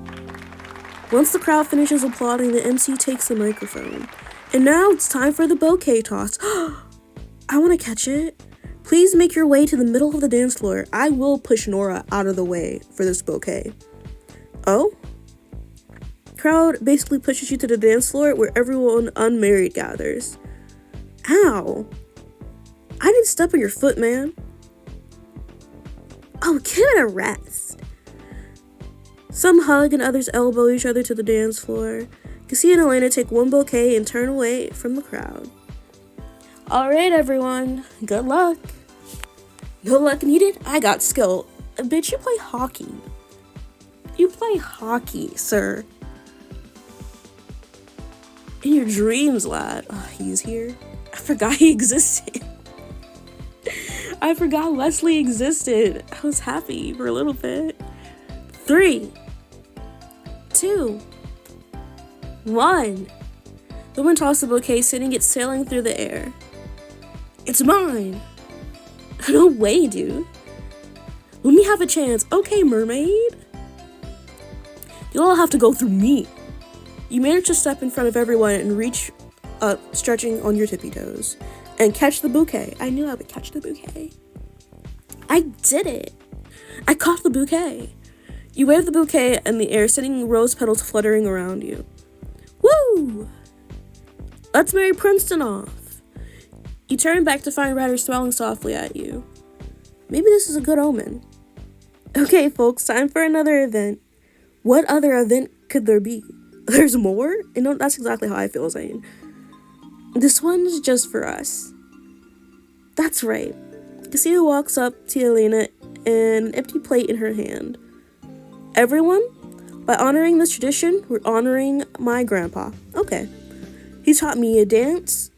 Once the crowd finishes applauding, the MC takes the microphone. And now it's time for the bouquet toss. I want to catch it. Please make your way to the middle of the dance floor. I will push Nora out of the way for this bouquet. Oh? Crowd basically pushes you to the dance floor where everyone unmarried gathers. Ow. I didn't step on your foot, man. Oh, give it a rest. Some hug and others elbow each other to the dance floor. Cassie and Elena take one bouquet and turn away from the crowd. Alright, everyone. Good luck. No luck needed? I got skill. Bitch, you play hockey. You play hockey, sir. In your dreams, lad. Oh, he's here. I forgot he existed. I forgot Leslie existed. I was happy for a little bit. 3, 2, 1. The woman tossed the bouquet, sending it sailing through the air. It's mine. No way, dude. Let me have a chance. Okay, mermaid. You'll all have to go through me. You manage to step in front of everyone and reach up, stretching on your tippy toes, and catch the bouquet. I knew I would catch the bouquet. I did it. I caught the bouquet. You wave the bouquet in the air, sending rose petals fluttering around you. Woo! Let's marry Princeton off. You turn back to find Ryder smiling softly at you. Maybe this is a good omen. Okay, folks, time for another event. What other event could there be? There's more? You know, that's exactly how I feel, Zane. This one's just for us. That's right. Cassia walks up to Elena and an empty plate in her hand. Everyone, by honoring this tradition, we're honoring my grandpa. Okay. He taught me to dance,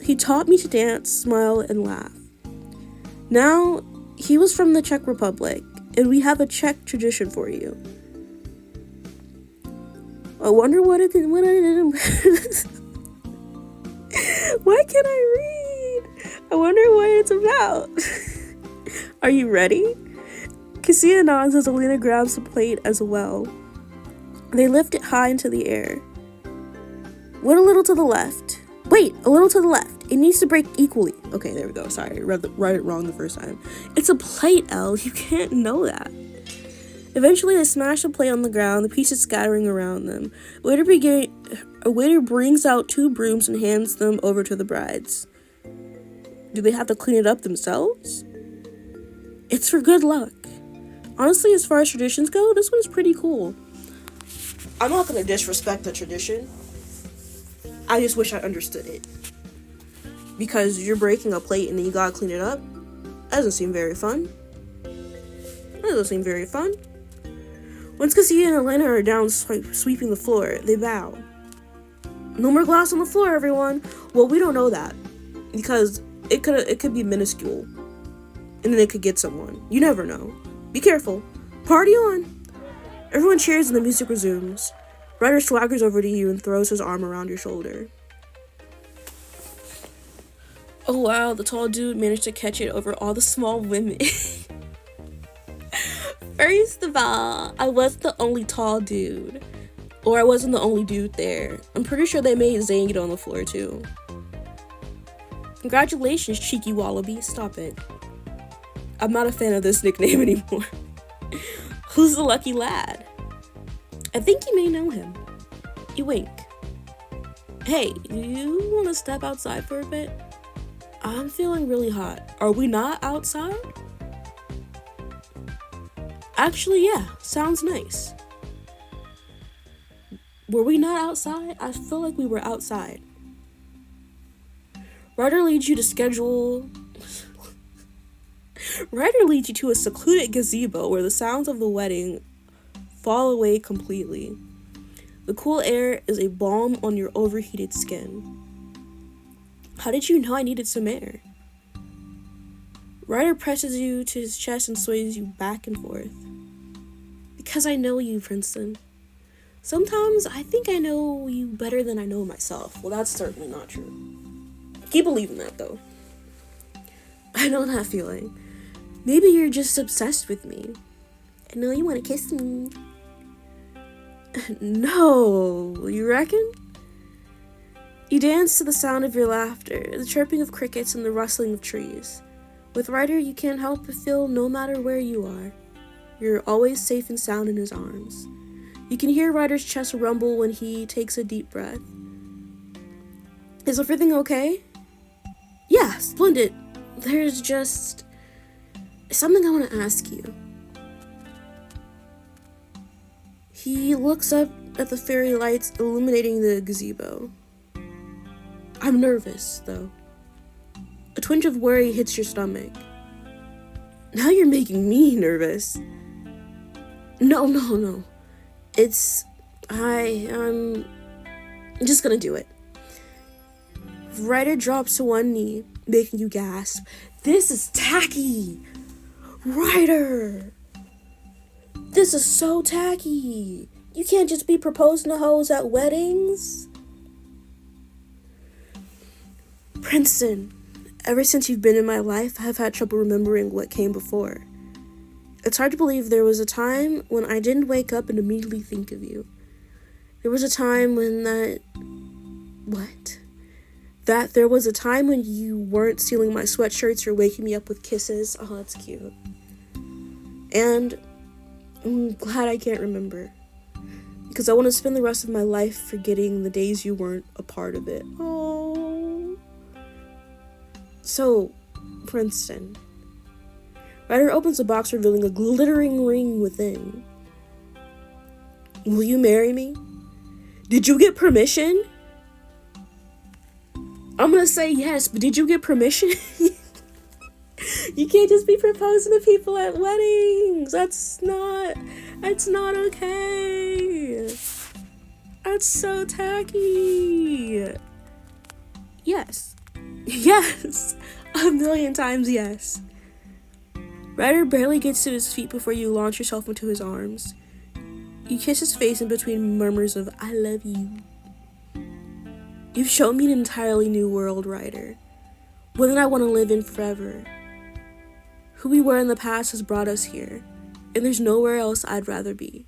smile, and laugh. Now, he was from the Czech Republic, and we have a Czech tradition for you. I wonder what I did. Why can't I read? I wonder what it's about. Are you ready? Cassia nods as Alina grabs the plate as well. They lift it high into the air. Wait a little to the left. Wait, a little to the left. It needs to break equally. Okay, there we go. Sorry, read it wrong the first time. It's a plate, Elle. You can't know that. Eventually, they smash the plate on the ground, the pieces scattering around them. A waiter brings out 2 brooms and hands them over to the brides. Do they have to clean it up themselves? It's for good luck. Honestly, as far as traditions go, this one's pretty cool. I'm not gonna disrespect the tradition. I just wish I understood it. Because you're breaking a plate and then you gotta clean it up? That doesn't seem very fun. Once Cassia and Elena are down sweeping the floor, they bow. No more glass on the floor, everyone. Well, we don't know that. Because it could be minuscule. And then it could get someone. You never know. Be careful. Party on! Everyone cheers and the music resumes. Ryder swaggers over to you and throws his arm around your shoulder. Oh wow, the tall dude managed to catch it over all the small women. First of all, I wasn't the only tall dude. Or I wasn't the only dude there. I'm pretty sure they made Zane get on the floor too. Congratulations, cheeky wallaby. Stop it. I'm not a fan of this nickname anymore. Who's the lucky lad? I think you may know him. You wink. Hey, do you want to step outside for a bit? I'm feeling really hot. Are we not outside? Actually, yeah, sounds nice. Were we not outside? I feel like we were outside. Ryder leads you to a secluded gazebo where the sounds of the wedding fall away completely. The cool air is a balm on your overheated skin. How did you know I needed some air? Ryder presses you to his chest and sways you back and forth. Because I know you, Princeton. Sometimes I think I know you better than I know myself. Well, that's certainly not true. Keep believing that, though. I know that feeling. Maybe you're just obsessed with me. I know you want to kiss me. No, you reckon? You dance to the sound of your laughter, the chirping of crickets and the rustling of trees. With Ryder, you can't help but feel no matter where you are, you're always safe and sound in his arms. You can hear Ryder's chest rumble when he takes a deep breath. Is everything okay? Yeah, splendid. There's just something I want to ask you. He looks up at the fairy lights illuminating the gazebo. I'm nervous, though. A twinge of worry hits your stomach. Now you're making me nervous. No. I'm just gonna do it. Ryder drops to one knee, making you gasp. This is tacky! Ryder! This is so tacky! You can't just be proposing to hoes at weddings. Princeton, ever since you've been in my life, I've had trouble remembering what came before. It's hard to believe there was a time when I didn't wake up and immediately think of you. There was a time when there was a time when you weren't stealing my sweatshirts or waking me up with kisses. Oh, that's cute. And I'm glad I can't remember. Because I want to spend the rest of my life forgetting the days you weren't a part of it. Oh. So, Princeton. Ryder opens the box, revealing a glittering ring within. Will you marry me? Did you get permission? I'm gonna say yes, but did you get permission? You can't just be proposing to people at weddings. That's not okay. That's so tacky. Yes. Yes. 1,000,000 times yes. Ryder barely gets to his feet before you launch yourself into his arms. You kiss his face in between murmurs of, I love you. You've shown me an entirely new world, Ryder. one that I want to live in forever. Who we were in the past has brought us here, and there's nowhere else I'd rather be.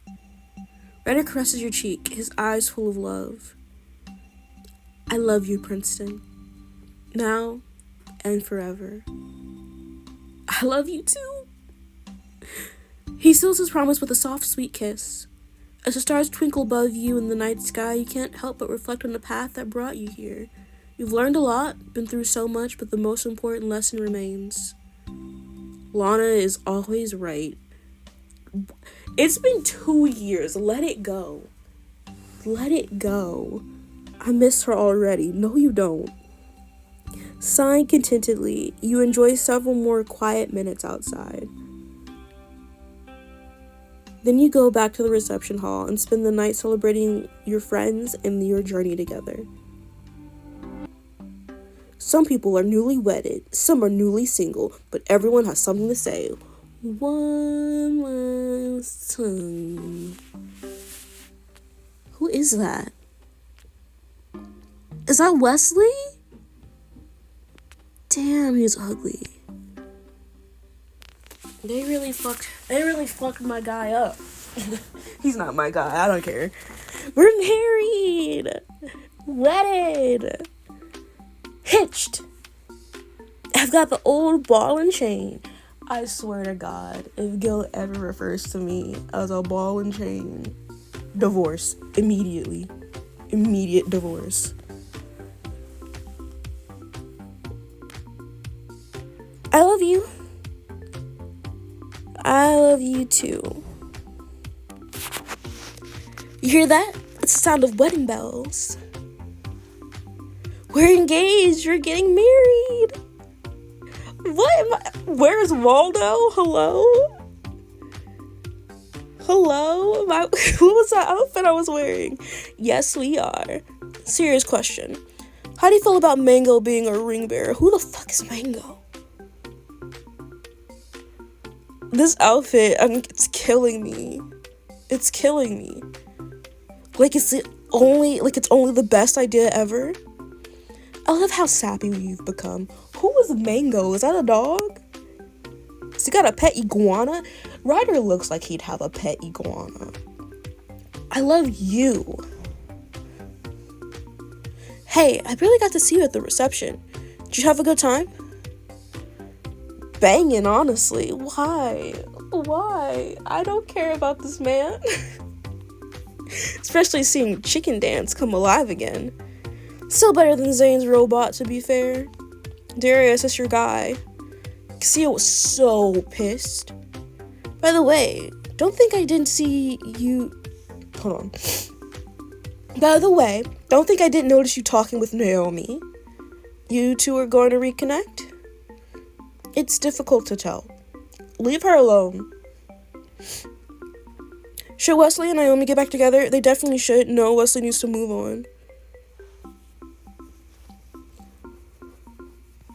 Ryder caresses your cheek, his eyes full of love. I love you, Princeton. Now and forever. I love you too. He seals his promise with a soft, sweet kiss. As the stars twinkle above you in the night sky, you can't help but reflect on the path that brought you here. You've learned a lot, been through so much, but the most important lesson remains. Lana is always right. It's been 2 years. Let it go. Let it go. I miss her already. No, you don't. Sighing contentedly, you enjoy several more quiet minutes outside. Then you go back to the reception hall and spend the night celebrating your friends and your journey together. Some people are newly wedded, some are newly single, but everyone has something to say. One last time. Who is that? Is that Wesley? Damn, he's ugly. They really fucked my guy up. He's not my guy, I don't care. We're married. Wedded. Hitched. I've got the old ball and chain. I swear to God, if Gil ever refers to me as a ball and chain, divorce. Immediately. Immediate divorce. I love you. I love you too. You hear that? It's the sound of wedding bells. We're engaged. We're getting married. Where's Waldo? Hello? Hello? What was that outfit I was wearing? Yes, we are. Serious question. How do you feel about Mango being a ring bearer? Who the fuck is Mango? This outfit, it's killing me. It's killing me. It's only the best idea ever. I love how sappy you've become. Who is Mango? Is that a dog? Has he got a pet iguana? Ryder looks like he'd have a pet iguana. I love you. Hey, I barely got to see you at the reception. Did you have a good time? Banging, honestly. Why? I don't care about this man. Especially seeing Chicken Dance come alive again. Still better than Zane's robot, to be fair. Darius, that's your guy. Cassia was so pissed. By the way, don't think I didn't see you... Hold on. By the way, don't think I didn't notice you talking with Naomi. You two are going to reconnect? It's difficult to tell. Leave her alone. Should Wesley and Naomi get back together? They definitely should. No, Wesley needs to move on.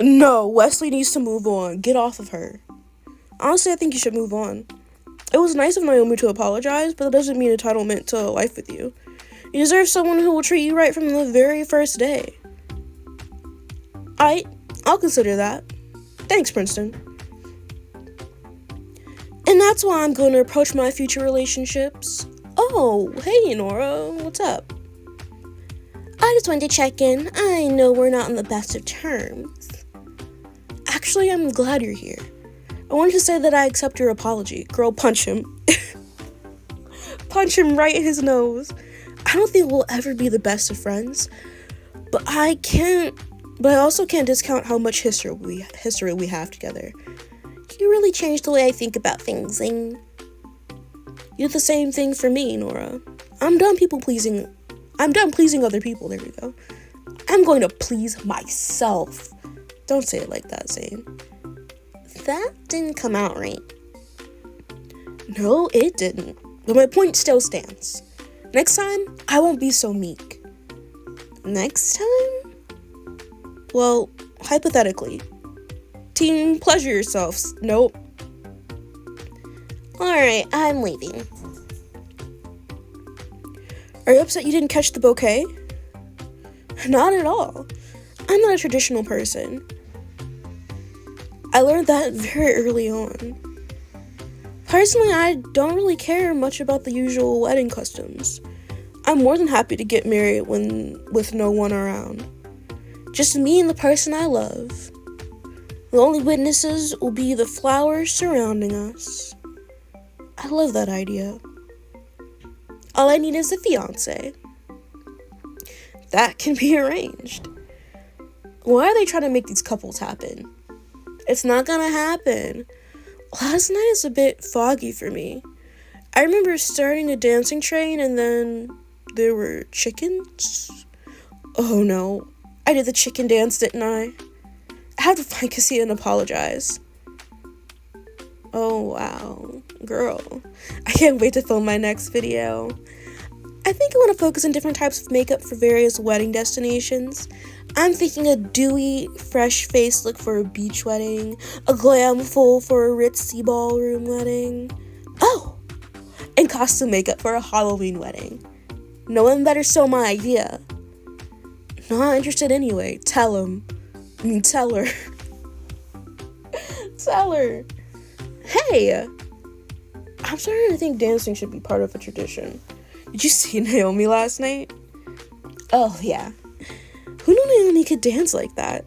No, Wesley needs to move on. Get off of her. Honestly, I think you should move on. It was nice of Naomi to apologize, but that doesn't mean entitlement to a life with you. You deserve someone who will treat you right from the very first day. I'll consider that. Thanks, Princeton. And that's why I'm going to approach my future relationships. Oh, hey, Nora. What's up? I just wanted to check in. I know we're not on the best of terms. Actually, I'm glad you're here. I wanted to say that I accept your apology. Girl, punch him. Punch him right in his nose. I don't think we'll ever be the best of friends, but I also can't discount how much history we have together. You really changed the way I think about things, and you did the same thing for me, Nora. I'm done pleasing other people. There we go. I'm going to please myself. Don't say it like that, Zane. That didn't come out right. No, it didn't. But my point still stands. Next time, I won't be so meek. Next time? Well, hypothetically. Team, pleasure yourselves. Nope. Alright, I'm leaving. Are you upset you didn't catch the bouquet? Not at all. I'm not a traditional person. I learned that very early on. Personally, I don't really care much about the usual wedding customs. I'm more than happy to get married with no one around. Just me and the person I love. The only witnesses will be the flowers surrounding us. I love that idea. All I need is a fiance. That can be arranged. Why are they trying to make these couples happen? It's not gonna happen. Last night is a bit foggy for me. I remember starting a dancing train and then there were chickens. Oh no, I did the chicken dance, didn't I? I have to find Cassia and apologize. Oh wow, girl. I can't wait to film my next video. I think I want to focus on different types of makeup for various wedding destinations. I'm thinking a dewy, fresh face look for a beach wedding, a glam full for a ritzy ballroom wedding. Oh, and costume makeup for a Halloween wedding. No one better steal my idea. Not interested anyway. Tell her. Tell her. Hey, I'm starting to think dancing should be part of a tradition. Did you see Naomi last night? Oh, yeah. Who knew Naomi could dance like that?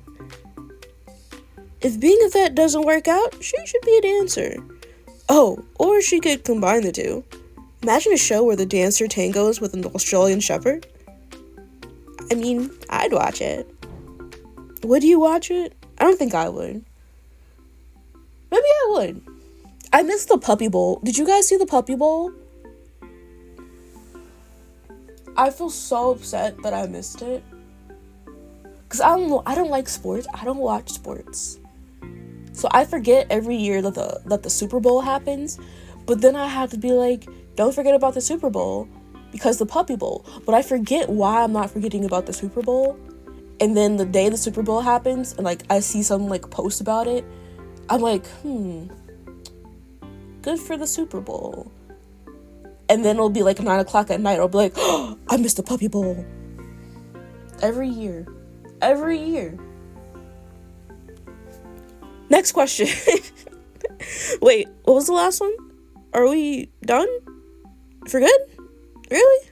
If being a vet doesn't work out, she should be a dancer. Oh, or she could combine the two. Imagine a show where the dancer tangos with an Australian shepherd. I mean, I'd watch it. Would you watch it? I don't think I would. Maybe I would. I missed the Puppy Bowl. Did you guys see the Puppy Bowl? I feel so upset that I missed it. Because I don't know, I don't like sports. I don't watch sports. So I forget every year that the Super Bowl happens. But then I have to be like, don't forget about the Super Bowl. Because the Puppy Bowl. But I forget why I'm not forgetting about the Super Bowl. And then the day the Super Bowl happens, and like I see some like post about it, I'm like, good for the Super Bowl. And then it'll be like 9 o'clock at night. I'll be like, oh, I missed the Puppy Bowl. Every year. Next question. Wait, what was the last one? Are we done? For good? Really?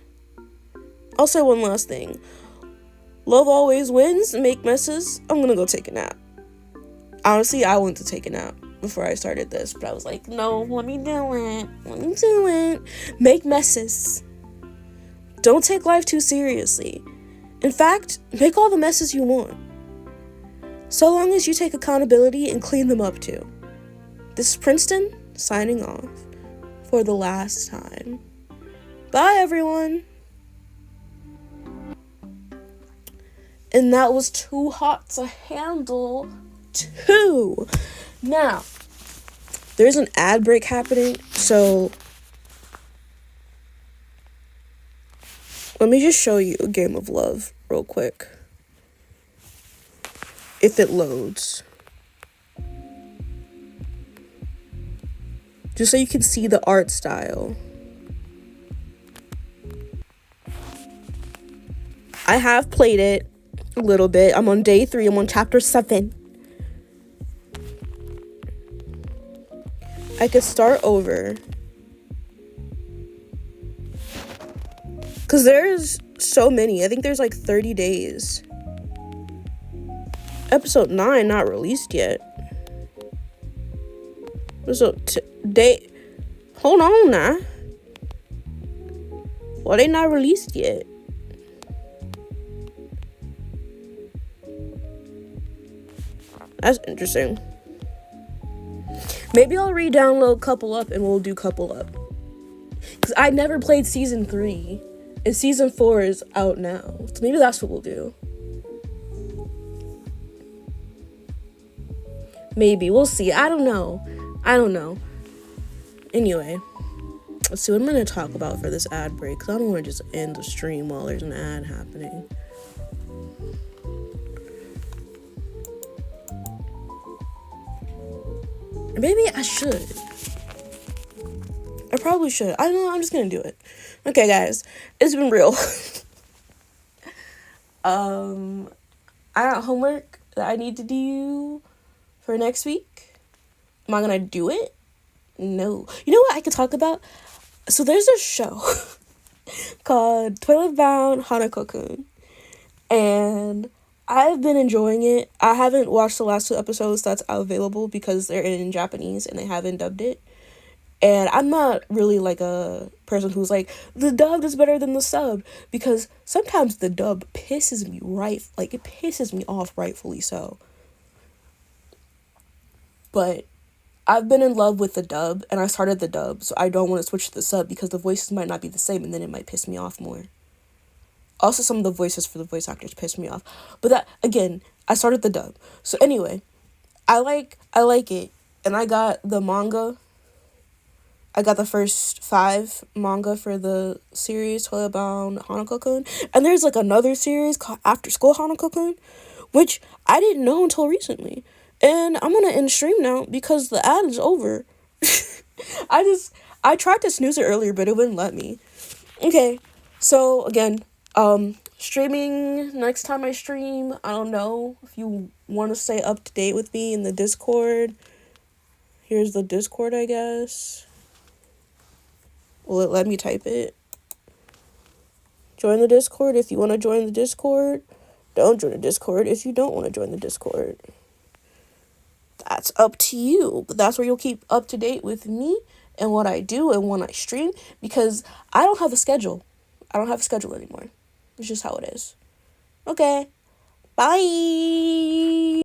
I'll say one last thing. Love always wins. Make messes. I'm gonna go take a nap. Honestly, I went to take a nap before I started this, but I was like, no, let me do it. Make messes. Don't take life too seriously. In fact, make all the messes you want. So long as you take accountability and clean them up too. This is Princeton, signing off for the last time. Bye, everyone. And that was too hot to handle too. Now, there's an ad break happening, so let me just show you a game of love real quick. If it loads. Just so you can see the art style. I have played it a little bit. I'm on day 3. I'm on chapter 7. I could start over. Because there's so many. I think there's like 30 days. Episode 9 not released yet. So hold on now. Well, they not released yet. That's interesting. Maybe I'll re-download Couple Up and we'll do Couple Up. Because I never played season 3. And season 4 is out now. So maybe that's what we'll do. Maybe. We'll see. I don't know. Anyway. Let's see what I'm going to talk about for this ad break. Because I don't want to just end the stream while there's an ad happening. Maybe I should. I probably should. I don't know. I'm just going to do it. Okay, guys. It's been real. I got homework that I need to do for next week. Am I gonna do it? No. You know what I could talk about? So there's a show called Toilet Bound Hanako-kun, and I've been enjoying it. I haven't watched the last 2 episodes that's available because they're in Japanese and they haven't dubbed it. And I'm not really like a person who's like, the dub is better than the sub, because sometimes the dub pisses me it pisses me off, rightfully so. But I've been in love with the dub, and I started the dub, so I don't want to switch to the sub because the voices might not be the same, and then it might piss me off more. Also, some of the voices for the voice actors piss me off. But that, again, I started the dub. So anyway, I like it, and I got the manga. I got the first 5 manga for the series Toilet Bound Hanako-kun, and there's like another series called After School Hanako-kun, which I didn't know until recently. And I'm gonna end stream now because the ad is over. I tried to snooze it earlier, but it wouldn't let me. Okay, so again, streaming next time I stream. I don't know if you want to stay up to date with me in the Discord. Here's the Discord, I guess. Will it let me type it? Join the Discord if you want to join the Discord. Don't join the Discord if you don't want to join the Discord. That's up to you. But that's where you'll keep up to date with me and what I do and when I stream, because I don't have a schedule. I don't have a schedule anymore. It's just how it is. Okay. Bye.